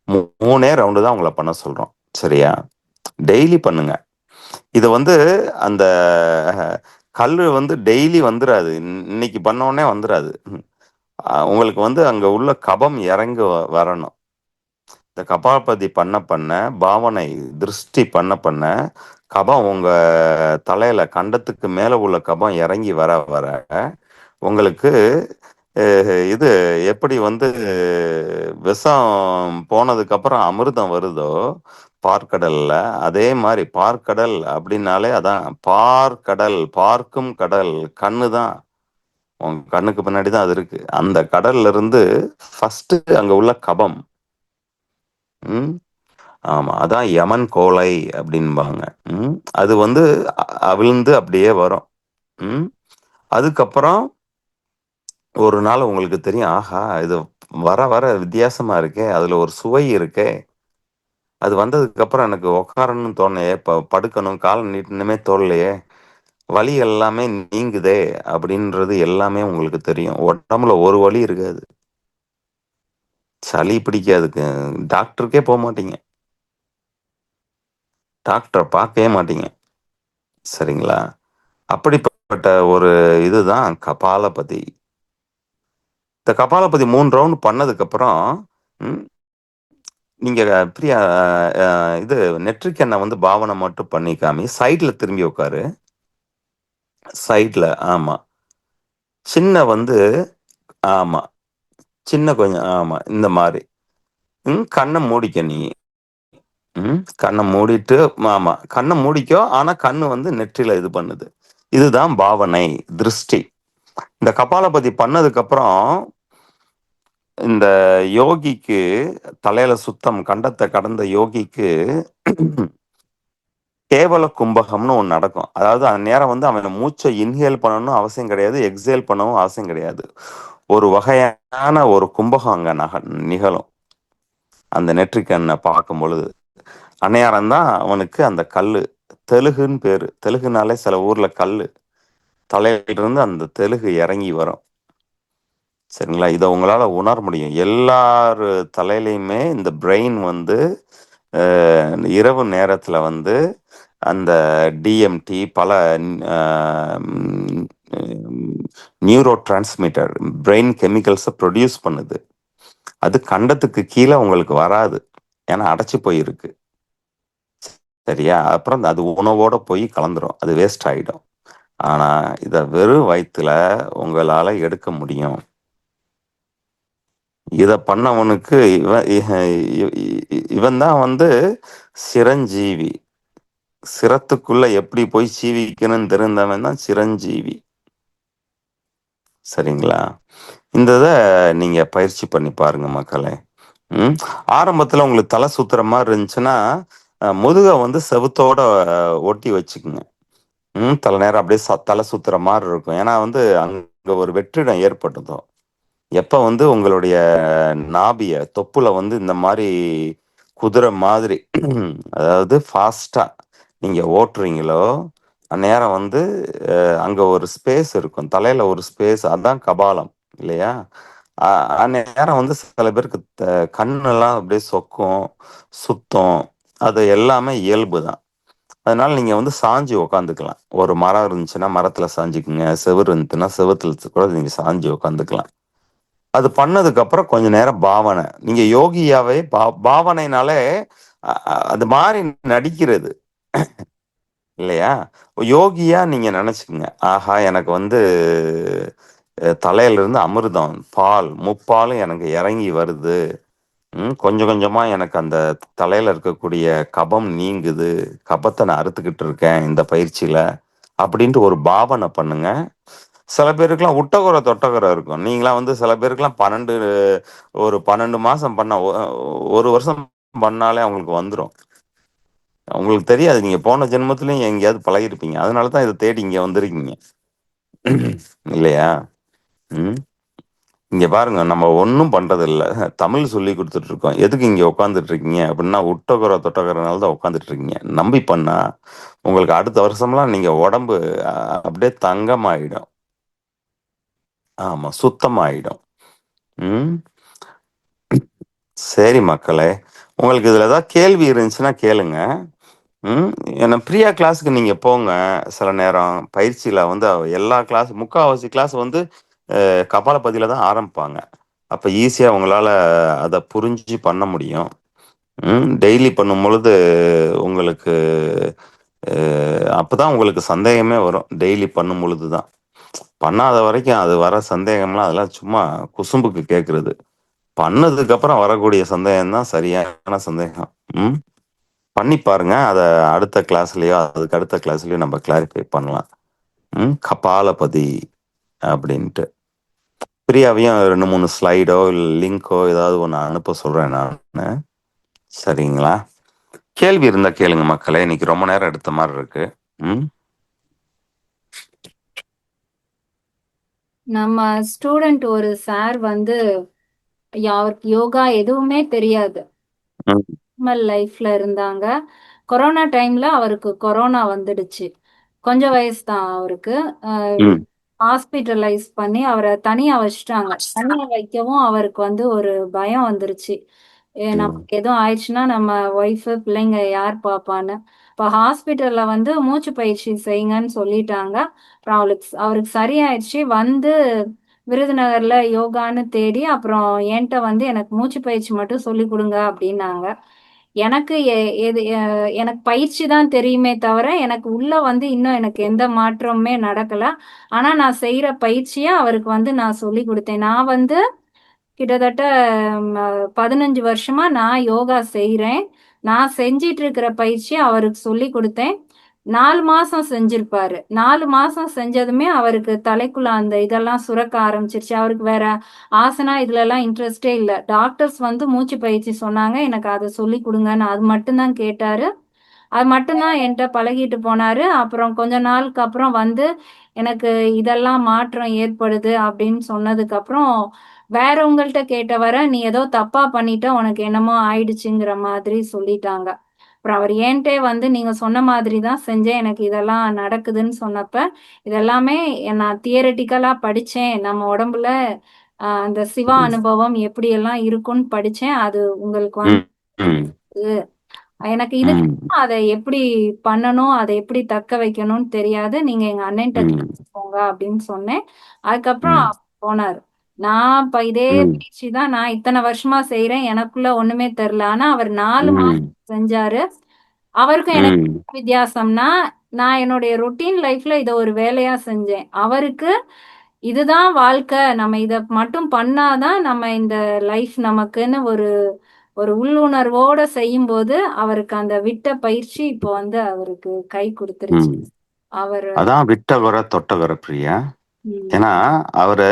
3 ரவுண்டு தான் உங்களை பண்ண சொல்றோம். சரியா? டெய்லி பண்ணுங்க. இது வந்து அந்த கல்லு வந்து டெய்லி வந்துடாது. இன்னைக்கு பண்ணோடனே வந்துடாது. உங்களுக்கு வந்து அங்க உள்ள கபம் இறங்கி வரணும். இந்த கபாலபதி பண்ண பண்ண, பாவனை திருஷ்டி பண்ண பண்ண, கபம் உங்க தலையில கண்டத்துக்கு மேல உள்ள கபம் இறங்கி வர வர உங்களுக்கு இது எப்படி வந்து விஷம் போனதுக்கு அப்புறம் அமிர்தம் வருதோ பார்க்கடல்ல, அதே மாதிரி பார்க்கடல் அப்படின்னாலே அதான் பார்க்கடல், பார்க்கும் கடல் கண்ணு தான். உங்க கண்ணுக்கு பின்னாடி தான் அது இருக்கு. அந்த கடல்ல இருந்து ஃபர்ஸ்ட் அங்க உள்ள கபம். ஆமா, அதான் யமன் கோலை அப்படின்பாங்க. அது வந்து அவிழ்ந்து அப்படியே வரும். அதுக்கப்புறம் ஒரு நாள் உங்களுக்கு தெரியும், ஆஹா இது வர வர வித்தியாசமா இருக்கே, அதுல ஒரு சுவை இருக்கே. அது வந்ததுக்கு அப்புறம் எனக்கு உட்காரணும்னு தோணையே, படுக்கணும், காலை நீட்டணுமே தோணலையே, வலி எல்லாமே நீங்குதே அப்படின்றது எல்லாமே உங்களுக்கு தெரியும். உடம்புல ஒரு வலி இருக்காது. சளி பிடிக்காதுக்கு டாக்டருக்கே போக மாட்டீங்க, டாக்டரை பார்க்கவே மாட்டீங்க. சரிங்களா? அப்படிப்பட்ட ஒரு இதுதான் கபாலபதி. இந்த கபாலபதி 3 ரவுண்ட் பண்ணதுக்கு அப்புறம் நீங்க பிரியா இது நெற்றிக் எண்ணெய் வந்து பாவனை மட்டும் பண்ணிக்காமி சைட்ல திரும்பி உட்காரு. சைட்ல ஆமா, சின்ன வந்து ஆமா, சின்ன கொஞ்சம் ஆமா, இந்த மாதிரி கண்ணை மூடிக்க நீ. கண்ணை மூடிட்டு ஆமா, கண்ணை மூடிக்கோ. ஆனா கண்ணு வந்து நெற்றில இது பண்ணுது. இதுதான் பாவனை திருஷ்டி. இந்த கபாலபதி பண்ணதுக்கு அப்புறம் இந்த யோகிக்கு தலையில சுத்தம், கண்டத்தை கடந்த யோகிக்கு கேவல கும்பகம்னு ஒன்று நடக்கும். அதாவது அந்த நேரம் வந்து அவன் மூச்சை இன்ஹேல் பண்ணணும் அவசியம் கிடையாது, எக்ஸேல் பண்ணவும் அவசியம் கிடையாது. ஒரு வகையான ஒரு கும்பகம் அங்க நிகழும். அந்த நெற்றிக்கண்ணை பார்க்கும் பொழுது அன்னையாரம் தான் அவனுக்கு அந்த கல்லு, தெலுகுன்னு பேரு. தெலுங்குனாலே சில ஊர்ல கல்லு தலையிலிருந்து அந்த தெலுகு இறங்கி வரும். சரிங்களா? இதை உங்களால உணர முடியும். எல்லாரு தலையிலையுமே இந்த பிரெயின் வந்து இரவு நேரத்துல வந்து அந்த டிஎம்டி பல நியூரோ டிரான்ஸ்மிட்டர் பிரெயின் கெமிக்கல்ஸை ப்ரொடியூஸ் பண்ணுது. அது கண்டத்துக்கு கீழே உங்களுக்கு வராது, ஏன்னா அடைச்சு போயிருக்கு. சரியா? அப்புறம் அது உணவோட போய் கலந்துரும், அது வேஸ்ட் ஆகிடும். ஆனா இதை வெறும் வயிற்றுல உங்களால எடுக்க முடியும். இத பண்ணவனுக்கு இவன் தான் வந்து சிரஞ்சீவி. சிரத்துக்குள்ள எப்படி போய் சீவிக்கணும்னு தெரிந்தவன் தான் சிரஞ்சீவி. சரிங்களா? இந்த இதை நீங்க பயிற்சி பண்ணி பாருங்க மக்களே. ஆரம்பத்துல உங்களுக்கு தலை சுத்துற மாதிரி இருந்துச்சுன்னா முதுக வந்து செவுத்தோட ஒட்டி வச்சுக்குங்க. தலை நேரம் அப்படியே தலை சுத்துற மாதிரி இருக்கும். ஏன்னா வந்து அங்க ஒரு வெற்றிடம் ஏற்பட்டதும் எப்ப வந்து உங்களுடைய நாபிய தொப்புல வந்து இந்த மாதிரி குதிரை மாதிரி அதாவது ஃபாஸ்டா நீங்க ஓட்டுறீங்களோ அந்நேரம் வந்து அங்க ஒரு ஸ்பேஸ் இருக்கும், தலையில ஒரு ஸ்பேஸ், அதான் கபாலம் இல்லையா? அந்நேரம் வந்து சில பேருக்கு கண்ணெல்லாம் அப்படியே சொக்கும், சுத்தம், அது எல்லாமே இயல்பு தான். அதனால நீங்க வந்து சாஞ்சு உக்காந்துக்கலாம். ஒரு மரம் இருந்துச்சுன்னா மரத்துல சாஞ்சுக்குங்க, செவுரு இருந்துச்சுன்னா செவுத்துல கூட நீங்க சாஞ்சு உக்காந்துக்கலாம். அது பண்ணதுக்கு அப்புறம் கொஞ்ச நேரம் பாவனை. நீங்க யோகியாவே பாவனைனாலே அது மாதிரி நடிக்கிறது இல்லையா? யோகியா நீங்க நினைச்சுக்கங்க, ஆஹா எனக்கு வந்து தலையில இருந்து அமிர்தம் பால் முப்பாலும் எனக்கு இறங்கி வருது, கொஞ்சம் கொஞ்சமா எனக்கு அந்த தலையில இருக்கக்கூடிய கபம் நீங்குது, கபத்தை நான் அறுத்துக்கிட்டு இருக்கேன் இந்த பயிற்சியில அப்படின்ட்டு ஒரு பாவனை பண்ணுங்க. சில பேருக்குலாம் உட்டகுறை தொட்டகுறை இருக்கும். நீங்களாம் வந்து சில பேருக்குலாம் 12 மாசம் பண்ண, ஒரு வருஷம் பண்ணாலே அவங்களுக்கு வந்துடும். உங்களுக்கு தெரியாது, நீங்க போன ஜென்மத்திலயும் எங்கேயாவது பழகிருப்பீங்க, அதனால தான் இதை தேடி இங்க வந்திருக்கீங்க இல்லையா? ம் இங்க பாருங்க, நம்ம ஒன்றும் பண்றது இல்ல, தமிழ் சொல்லி கொடுத்துட்டு இருக்கோம். எதுக்கு இங்க உட்காந்துட்டு இருக்கீங்க அப்படின்னா, உட்டகுறை தொட்டகுறைனால தான் உட்காந்துட்டு இருக்கீங்க. நம்பி பண்ணா உங்களுக்கு அடுத்த வருஷம்லாம் நீங்க உடம்பு அப்படியே தங்கமாயிடும். ஆமா, சுத்தமாயிடும். ம் சரி மக்களே, உங்களுக்கு இதுல ஏதாவது கேள்வி இருந்துச்சுன்னா கேளுங்க. என்ன பிரியா கிளாஸுக்கு நீங்க போங்க. சில நேரம் பயிற்சியில வந்து எல்லா கிளாஸ், முக்காவாசி கிளாஸ் வந்து கபாலபதியில தான் ஆரம்பிப்பாங்க. அப்ப ஈஸியா உங்களால அதை புரிஞ்சு பண்ண முடியும். டெய்லி பண்ணும் பொழுது உங்களுக்கு அப்பதான் உங்களுக்கு சந்தேகமே வரும். டெய்லி பண்ணும் பொழுது தான். பண்ணாத வரைக்கும் அது வர சந்தேகம்லாம் அதெல்லாம் சும்மா குசும்புக்கு கேட்கறது. பண்ணதுக்கு அப்புறம் வரக்கூடிய சந்தேகம் தான் சரியான சந்தேகம். ம் பண்ணி பாருங்க. அதை அடுத்த கிளாஸ்லயோ அதுக்கு அடுத்த கிளாஸ்லயோ நம்ம கிளாரிஃபை பண்ணலாம். கபாலபதி அப்படின்ட்டு பிரியாவையும் 2 3 ஸ்லைடோ இல்லை லிங்கோ ஏதாவது ஒன்று அனுப்ப சொல்றேன் நான். சரிங்களா? கேள்வி இருந்தா கேளுங்க மக்களே. இன்னைக்கு ரொம்ப நேரம் எடுத்த மாதிரி இருக்கு. நம்ம ஸ்டூடெண்ட் ஒரு சார் வந்து அவருக்கு யோகா எதுவுமே தெரியாது, நார்மல் லைஃப்ல இருந்தாங்க. கொரோனா டைம்ல அவருக்கு கொரோனா வந்துடுச்சு. கொஞ்சம் வயசு தான் அவருக்கு. ஹாஸ்பிட்டலைஸ் பண்ணி அவரை தனியா வச்சுட்டாங்க. தனியா வைக்கவும் அவருக்கு வந்து ஒரு பயம் வந்துருச்சு. நமக்கு எதுவும் ஆயிடுச்சுன்னா நம்ம ஒய்ஃபு பிள்ளைங்க யார் பாப்பான்னு. இப்போ ஹாஸ்பிட்டல்ல வந்து மூச்சு பயிற்சி செய்யுங்கன்னு சொல்லிட்டாங்க. அப்புறம் அவருக்கு சரியாயிடுச்சு. வந்து விருதுநகர்ல யோகான்னு தேடி அப்புறம் என்கிட்ட வந்து எனக்கு மூச்சு பயிற்சி மட்டும் சொல்லி கொடுங்க அப்படின்னாங்க. எனக்கு எனக்கு பயிற்சி தான் தெரியுமே தவிர எனக்கு உள்ள வந்து இன்னும் எனக்கு எந்த மாற்றமுமே நடக்கல. ஆனா நான் செய்யற பயிற்சிய அவருக்கு வந்து நான் சொல்லி கொடுத்தேன். நான் வந்து கிட்டத்தட்ட 15 வருஷமா நான் யோகா செய்றேன். நான் செஞ்சிட்டு இருக்கிற பயிற்சி அவருக்கு சொல்லி கொடுத்தேன். 4 மாசம் செஞ்சிருப்பாரு. 4 மாசம் செஞ்சதுமே அவருக்கு தலைக்குள்ள அந்த இதெல்லாம் சுரக்க ஆரம்பிச்சிருச்சு. அவருக்கு வேற ஆசனா இதுல எல்லாம் இன்ட்ரெஸ்டே இல்ல. டாக்டர்ஸ் வந்து மூச்சு பயிற்சி சொன்னாங்க, எனக்கு அதை சொல்லி கொடுங்கன்னு அது மட்டும்தான் கேட்டாரு. அது மட்டும்தான் என்கிட்ட பழகிட்டு போனாரு. அப்புறம் கொஞ்ச நாளுக்கு அப்புறம் வந்து எனக்கு இதெல்லாம் மாற்றம் ஏற்படுது அப்படின்னு சொன்னதுக்கு அப்புறம் வேறவங்கள்ட்ட கேட்ட வர நீ ஏதோ தப்பா பண்ணிட்ட, உனக்கு என்னமோ ஆயிடுச்சுங்கிற மாதிரி சொல்லிட்டாங்க. அப்புறம் அவர் ஏன்ட்டே வந்து நீங்க சொன்ன மாதிரி தான் செஞ்சேன், எனக்கு இதெல்லாம் நடக்குதுன்னு சொன்னப்ப இதெல்லாமே நான் தியரட்டிக்கலா படிச்சேன். நம்ம உடம்புல அந்த சிவா அனுபவம் எப்படியெல்லாம் இருக்கும்னு படிச்சேன். அது உங்களுக்கு வந்து எனக்கு இதுக்கு அதை எப்படி பண்ணணும், அதை எப்படி தக்க வைக்கணும்னு தெரியாது. நீங்க எங்க அண்ணன்ட்ட போங்க அப்படின்னு சொன்னேன். அதுக்கப்புறம் போனாரு. நான் இப்ப இதே பயிற்சி தான் நான் இத்தனை வருஷமா செய்யறேன். எனக்குள்ள ஒண்ணுமே தெரியல. ஆனா அவர் 4 மாசம் செஞ்சாரு. அவருக்கும் எனக்கு வித்தியாசம்னா, நான் என்னுடைய ரொட்டீன் லைஃப்ல இதை ஒரு வேலையா செஞ்சேன். அவருக்கு இதுதான் வாழ்க்கை, நம்ம இத மட்டும் பண்ணாதான் நம்ம இந்த லைஃப் நமக்குன்னு ஒரு ஒரு உள்ளுணர்வோட செய்யும்போது அவருக்கு அந்த விட்ட பயிற்சி இப்போ வந்து அவருக்கு கை கொடுத்துருச்சு. அவரு அதான் விட்டவர தொட்டவர பிரியா. ஏன்னா அவரு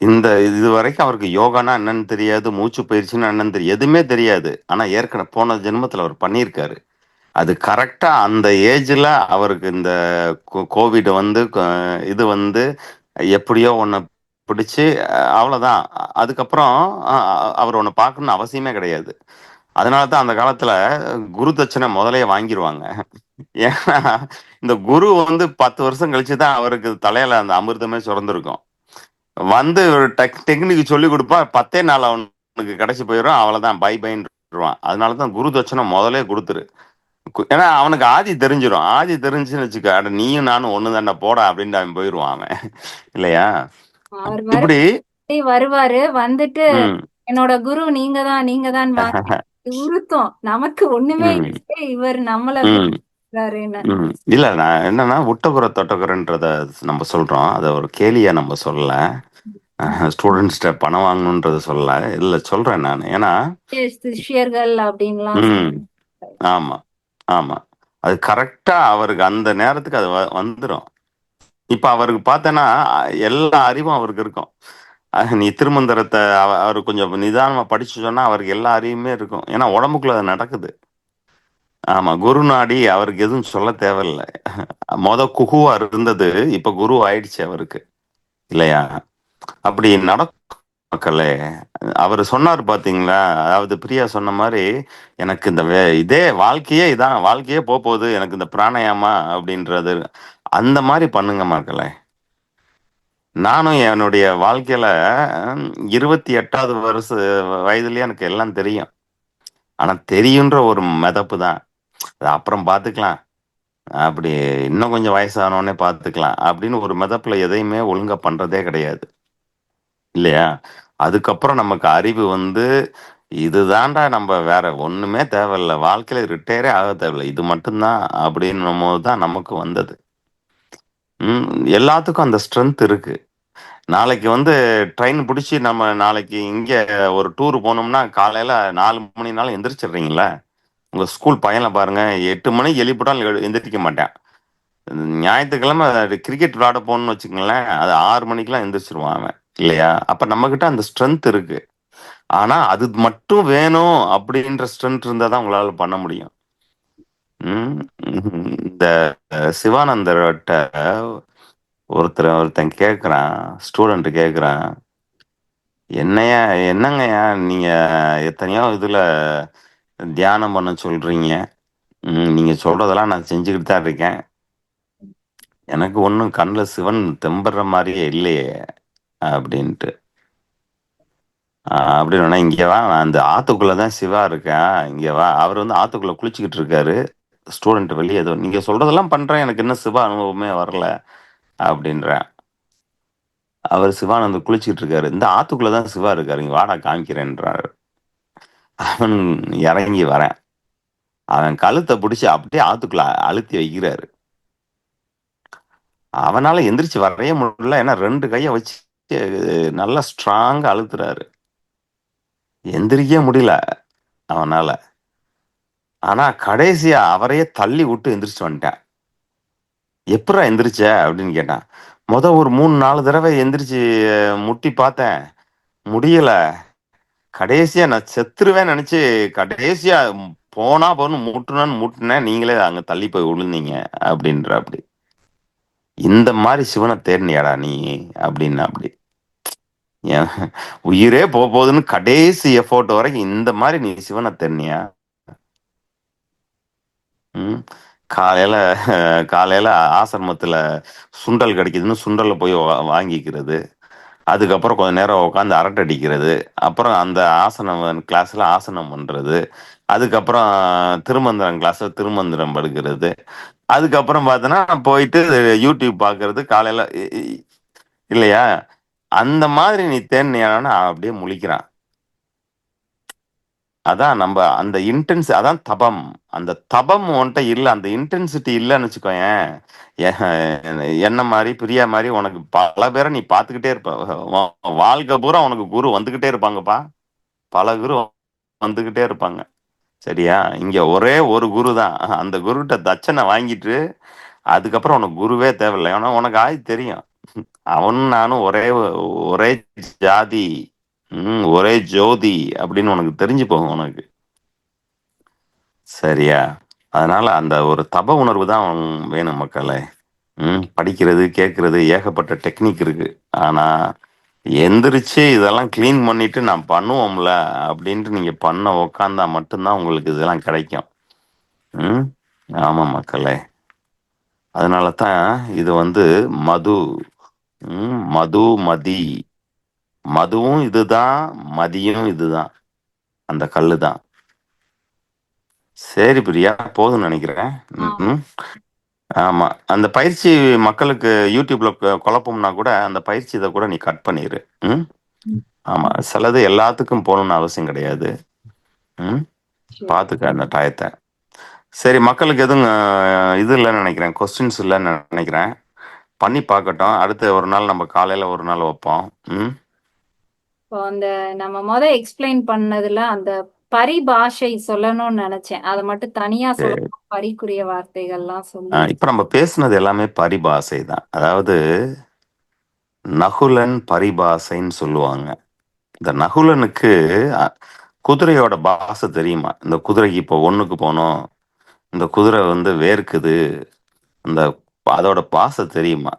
இந்த இது வரைக்கும் அவருக்கு யோகானா என்னன்னு தெரியாது, மூச்சு பயிற்சின்னா என்னன்னு தெரியாது, எதுவுமே தெரியாது. ஆனா ஏற்கனவே போன ஜென்மத்துல அவர் பண்ணியிருக்காரு. அது கரெக்டா அந்த ஏஜ்ல அவருக்கு இந்த கோவிட் வந்து இது வந்து எப்படியோ ஒன்று பிடிச்சு அவ்வளவுதான். அதுக்கப்புறம் அவர் உன்னை பார்க்கணும்னு அவசியமே கிடையாது. அதனாலதான் அந்த காலத்துல குரு தட்சணை முதலே வாங்கிருவாங்க. ஏன்னா இந்த குரு வந்து 10 வருஷம் கழிச்சுதான் அவருக்கு தலையில அந்த அமிர்தமே சுரந்திருக்கும். வந்து ஒரு டெக்னிக் சொல்லி கொடுப்பா, 10 நாள் அவனுக்கு கிடைச்சி போயிடும். அவ்வளவுதான், பை பைன்னுருவான். அதனாலதான் குரு தட்சணை முதலே கொடுத்துரு. ஏன்னா அவனுக்கு ஆதி தெரிஞ்சிடும். ஆதி தெரிஞ்சுன்னு வச்சுக்க, அட நீயும் நானும் ஒண்ணு தானே போடா அப்படின்ட்டு அவன் போயிடுவான் அவன். இல்லையா? அவர் இப்படி வருவாரு, வந்துட்டு ம் என்னோட குரு நீங்க தான் உறுத்தும். நமக்கு ஒண்ணுமே ம் இல்லை, இவர் நம்மள ம் குருறாருன்னு. இல்ல, நான் என்னன்னா விட்டகுறை தொட்டகுறைன்றத நம்ம சொல்றோம். அதை ஒரு கேலியா நம்ம சொல்லல. ஸ்டூடெண்ட்ஸ்ட பணம் வாங்கணுன்றத சொல்லல. இல்ல சொல்றேன் நான். ஏன்னா சிஷ்யர்கள் அப்படின்லாம் ம் ஆமா ஆமா, அது கரெக்டா அவருக்கு அந்த நேரத்துக்கு அது வந்துடும். இப்ப அவருக்கு பார்த்தேன்னா எல்லா அறிவும் அவருக்கு இருக்கும். நீ திருமந்திரத்தை அவர் கொஞ்சம் நிதானமா படிச்சு சொன்னா அவருக்கு எல்லா அறிவுமே இருக்கும். ஏன்னா உடம்புக்குள்ள அது நடக்குது. ஆமா, குரு நாடி அவருக்கு எதுவும் சொல்ல தேவையில்லை. குகுவா இருந்தது, இப்ப குரு ஆயிடுச்சு அவருக்கு. இல்லையா? அப்படி நடக்கும் மக்களே. அவர் சொன்னார் பாத்தீங்களா, அதாவது பிரியா சொன்ன மாதிரி, எனக்கு இந்த இதே வாழ்க்கையே இதான், வாழ்க்கையே போகுது எனக்கு இந்த பிராணாயாமா அப்படின்றது. அந்த மாதிரி பண்ணுங்க மக்களே. நானும் என்னுடைய வாழ்க்கையில 28வது வயதுலயே எனக்கு எல்லாம் தெரியும். ஆனா தெரியுன்ற ஒரு மிதப்பு தான், அது அப்புறம் பார்த்துக்கலாம், அப்படி இன்னும் கொஞ்சம் வயசானோடனே பார்த்துக்கலாம் அப்படின்னு ஒரு மிதப்புல எதையுமே ஒழுங்கா பண்றதே கிடையாது. இல்லையா? அதுக்கப்புறம் நமக்கு அறிவு வந்து இதுதான்டா, நம்ம வேற ஒண்ணுமே தேவையில்ல, வாழ்க்கையில ரிட்டையரே ஆக தேவையில்ல, இது மட்டும்தான் அப்படின்னும் போது தான் நமக்கு வந்தது. எல்லாத்துக்கும் அந்த ஸ்ட்ரென்த் இருக்கு. நாளைக்கு வந்து ட்ரெயின் பிடிச்சி நம்ம நாளைக்கு இங்க ஒரு டூர் போனோம்னா காலையில 4 மணினாலும் எந்திரிச்சிடுறீங்களா? உங்க ஸ்கூல் பையனை பாருங்க, 8 மணிக்கு எழுப்பிட்டாலும் எந்திரிக்க மாட்டேன். ஞாயிற்றுக்கிழமை கிரிக்கெட் விளையாட போகணும்னு வச்சுக்கங்களேன், அது 6 மணிக்கெல்லாம் எந்திரிச்சிருவான் அவன். இல்லையா? அப்ப நம்ம கிட்ட அந்த ஸ்ட்ரென்த் இருக்கு. ஆனா அது மட்டும் வேணும் அப்படின்ற ஸ்ட்ரென்த் இருந்தா தான் உங்களால பண்ண முடியும். இந்த சிவானந்தர்கிட்ட ஒருத்தன் கேட்குறான், ஸ்டூடெண்ட் கேட்குறான், என்னையா என்னங்கய்யா நீங்க எத்தனையோ இதுல தியானம் பண்ண சொல்றீங்க, நீங்க சொல்றதெல்லாம் நான் செஞ்சுக்கிட்டு தான் இருக்கேன், எனக்கு ஒன்றும் கண்ணில் சிவன் தெம்புற மாதிரியே இல்லையே அப்படின்ட்டு. அப்படின்னு இங்க வா, நான் அந்த ஆத்துக்குள்ளதான் சிவா இருக்கேன், இங்க வா. அவர் வந்து ஆத்துக்குள்ள குளிச்சுக்கிட்டு இருக்காரு. ஸ்டூடெண்ட் வெளியே ஏதோ, நீங்க சொல்றதெல்லாம் பண்றேன், எனக்கு இன்னும் சிவ அனுபவமே வரல அப்படின்றேன். அவர் சிவானந்த் குளிச்சுட்டு இருக்காரு, இந்த ஆத்துக்குள்ளதான் சிவா இருக்காரு, இங்க வாடா காமிக்கிறேன்றாரு. அவன் இறங்கி வரேன், அவன் கழுத்தை பிடிச்சி அப்படியே ஆத்துக்குள்ள அழுத்தி வைக்கிறாரு. அவனால எந்திரிச்சு வரைய முடியல, ஏன்னா 2 கையை வச்சு நல்லா ஸ்ட்ராங்கா அழுத்துறாரு. எந்திரிக்க முடியல அவனால. ஆனா கடைசியா அவரையே தள்ளி விட்டு எந்திரிச்சு வந்துட்டேன். எப்படா எந்திரிச்ச அப்படின்னு கேட்டான். ஒரு 3-4 தடவை எந்திரிச்சு முட்டி பார்த்தேன், முடியல. கடைசியா நான் செத்துருவேன் நினைச்சு, கடைசியா போனா போன்னு முட்டுனேன், நீங்களே அங்க தள்ளி போய் விழுந்தீங்க அப்படின்ற. அப்படி இந்த மாதிரி சிவனை தேடினியாடா நீ அப்படின்னு. அப்படி உயிரே போகுதுன்னு கடைசி எஃபோர்ட் வரைக்கும் இந்த மாதிரி நீ சிவனை தேடினியா? காலையில காலையில ஆசிரமத்துல சுண்டல் கிடைக்குதுன்னு சுண்டல்ல போய் வாங்கிக்கிறது, அதுக்கப்புறம் கொஞ்ச நேரம் உட்காந்து அரட்டை அடிக்கிறது, அப்புறம் அந்த ஆசனம் கிளாஸ்ல ஆசனம் பண்றது, அதுக்கப்புறம் திருமந்திரம் கிளாஸ்ல திருமந்திரம் படுக்கிறது, அதுக்கப்புறம் பார்த்தோன்னா போயிட்டு யூடியூப் பார்க்கறது காலையில. இல்லையா? அந்த மாதிரி நீ தேடினா அப்படியே முழிக்கிறான். அதான் நம்ம அந்த அதான் தபம். அந்த தபம் உன்கிட்ட இல்ல, அந்த இன்டென்சிட்டி இல்லைன்னு வச்சுக்கோயேன். என்ன மாதிரி பிரியா மாதிரி உனக்கு பல பேரை நீ பார்த்துக்கிட்டே இருப்ப. வாழ்க்கை பூரா உனக்கு குரு வந்துகிட்டே இருப்பாங்கப்பா, பல குரு வந்துகிட்டே இருப்பாங்க. சரியா? இங்க ஒரே ஒரு குரு தான், அந்த குருகிட்ட தட்சணை வாங்கிட்டு அதுக்கப்புறம் உனக்கு குருவே தேவையில்லை. ஏன்னா உனக்கு தெரியும், அவனும் நானும் ஒரே ஒரே ஜாதி, ஒரே ஜோதி அப்படின்னு உனக்கு தெரிஞ்சு போகும் உனக்கு. சரியா? அதனால அந்த ஒரு தப உணர்வு தான் வேணும் மக்களே. படிக்கிறது கேட்கறது ஏகப்பட்ட டெக்னிக் இருக்கு. ஆனா எந்திரிச்சு இதெல்லாம் க்ளீன் பண்ணிட்டு நான் பண்ணுவோம்ல அப்படின்ட்டு நீங்க பண்ண உக்காந்தா மட்டும்தான் உங்களுக்கு இதெல்லாம் கிடைக்கும். ம். ஆமா மக்களே. அதனால தான் இது வந்து மது. மது மதி. மதுவும் இதுதான், மதியும் இதுதான். அந்த கல்லு தான். சரி பிரியா, போதும்னு நினைக்கிறேன். ஆமா. ம். ஆமா. அந்த பயிற்சி மக்களுக்கு யூடியூப்ல குழப்பம்னா கூட அந்த பயிற்சி இதை கூட நீ கட் பண்ணிரு. ம். ம். ஆமா. சிலது எல்லாத்துக்கும் போகணும்னு அவசியம் கிடையாது. ம். சரி. பார்த்துக்க அந்த டயத்தை. சரி, மக்களுக்கு எதுவும் இது இல்லைன்னு நினைக்கிறேன், கொஸ்டின்ஸ் இல்லைன்னு நினைக்கிறேன். பண்ணி பார்க்கட்டும். அடுத்து ஒரு நாள் நம்ம காலையில ஒரு நாள் வைப்போம். ம். இப்போ அந்த நம்ம எக்ஸ்பிளைன் பண்ணதுல அந்த பரிபாஷை சொல்லணும்னு நினைச்சேன். அதை மட்டும் தனியா சரி. சொல்லணும். பரிக்குரிய வார்த்தைகள்லாம் சொல்லி. இப்ப நம்ம பேசுனது எல்லாமே பரிபாஷை தான். அதாவது நகுலன் பரிபாஷைன்னு சொல்லுவாங்க. இந்த நகுலனுக்கு அ, குதிரையோட பாஷை தெரியுமா? இந்த குதிரைக்கு இப்போ ஒண்ணுக்கு போனோம், இந்த குதிரை வந்து வேர்க்குது, இந்த அதோட பாஷை தெரியுமா?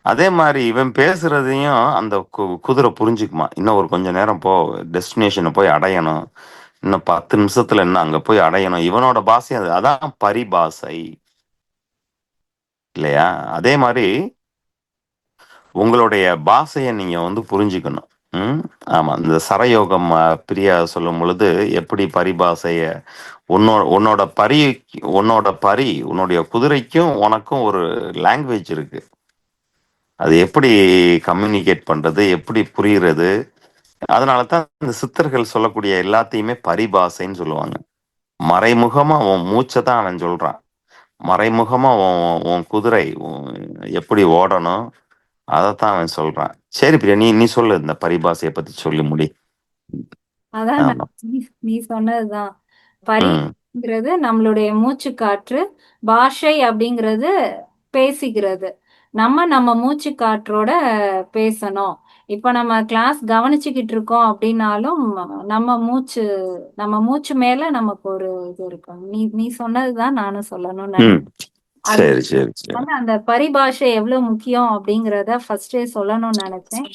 அதே மாதிரி இவன் பேசுறதையும் அந்த குதிரை புரிஞ்சுக்குமா? இன்னும் ஒரு கொஞ்ச நேரம் டெஸ்டினேஷனை போய் அடையணும், இன்னும் 10 நிமிஷத்துல என்ன அங்க போய் அடையணும். இவனோட பாஷை அது. அதான் பரிபாஷை இல்லையா? அதே மாதிரி உங்களுடைய பாஷையை நீங்க வந்து புரிஞ்சுக்கணும். ம். ஆமா. இந்த சரயோகம் பிரியா சொல்லும் பொழுது எப்படி பரிபாஷைய உன்னோட பரி உன்னுடைய குதிரைக்கும் உனக்கும் ஒரு லாங்குவேஜ் இருக்கு. அது எப்படி கம்யூனிகேட் பண்றது, எப்படி புரியுறது. அதனால தான் இந்த சித்தர்கள் சொல்லக்கூடிய எல்லாத்தையுமே பரிபாஷைன்னு சொல்லுவாங்க. மறைமுகமா உன் மூச்சை தான் அவன் சொல்றான். மறைமுகமா உன் குதிரை எப்படி ஓடணும் அதைத்தான் அவன் சொல்றான். சரி பிரியா, நீ நீ சொல்லு, இந்த பரிபாஷையை பத்தி சொல்லி முடி. அதான் ஆமா. நீ நீ சொன்னதுதான். ம். பரிங்கிறது நம்மளுடைய மூச்சு காற்று. பாஷை அப்படிங்கிறது பேசிக்கிறது. நம்ம மூச்சு காற்றோட பேசணும். இப்ப நம்ம கிளாஸ் கவனிச்சுக்கிட்டு இருக்கோம் அப்படின்னாலும் நம்ம மூச்சு மேல நமக்கு ஒரு இது இருக்கும். நீ நீ சொன்னதுதான் நானும் சொல்லணும்னு ம். நினைக்கிறேன். அது சரி சரி சரி. வந்து அந்த பரிபாஷை எவ்வளவு முக்கியம் அப்படிங்கிறத ஃபர்ஸ்டே சொல்லணும்னு நினைச்சேன்.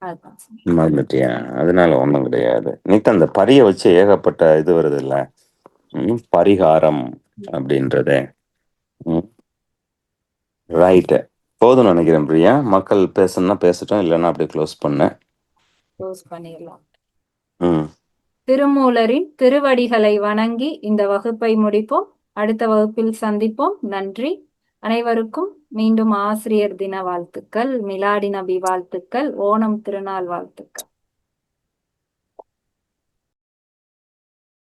அதுதான் சொன்னேன். மறந்துட்டியா? அதனால ஒண்ணும் கிடையாது. நீத்த அந்த பரிய வச்சு ஏகப்பட்ட இது வருது இல்ல. பரிகாரம் அப்படின்றதே. ரைட்டு. போதும்னு நினைக்கிறேன் பிரியா. மக்கள் பேசணும்னா பேசட்டும், இல்லைன்னா அப்படியே க்ளோஸ் பண்ண. க்ளோஸ் பண்ணிடலாம். ம். திருமூலரின் திருவடிகளை வணங்கி இந்த வகுப்பை முடிப்போம். அடுத்த வகுப்பில் சந்திப்போம். நன்றி. அனைவருக்கும் மீண்டும் ஆசிரியர் தின வாழ்த்துக்கள், மிலாடி நபி வாழ்த்துக்கள், ஓணம் திருநாள் வாழ்த்துக்கள்.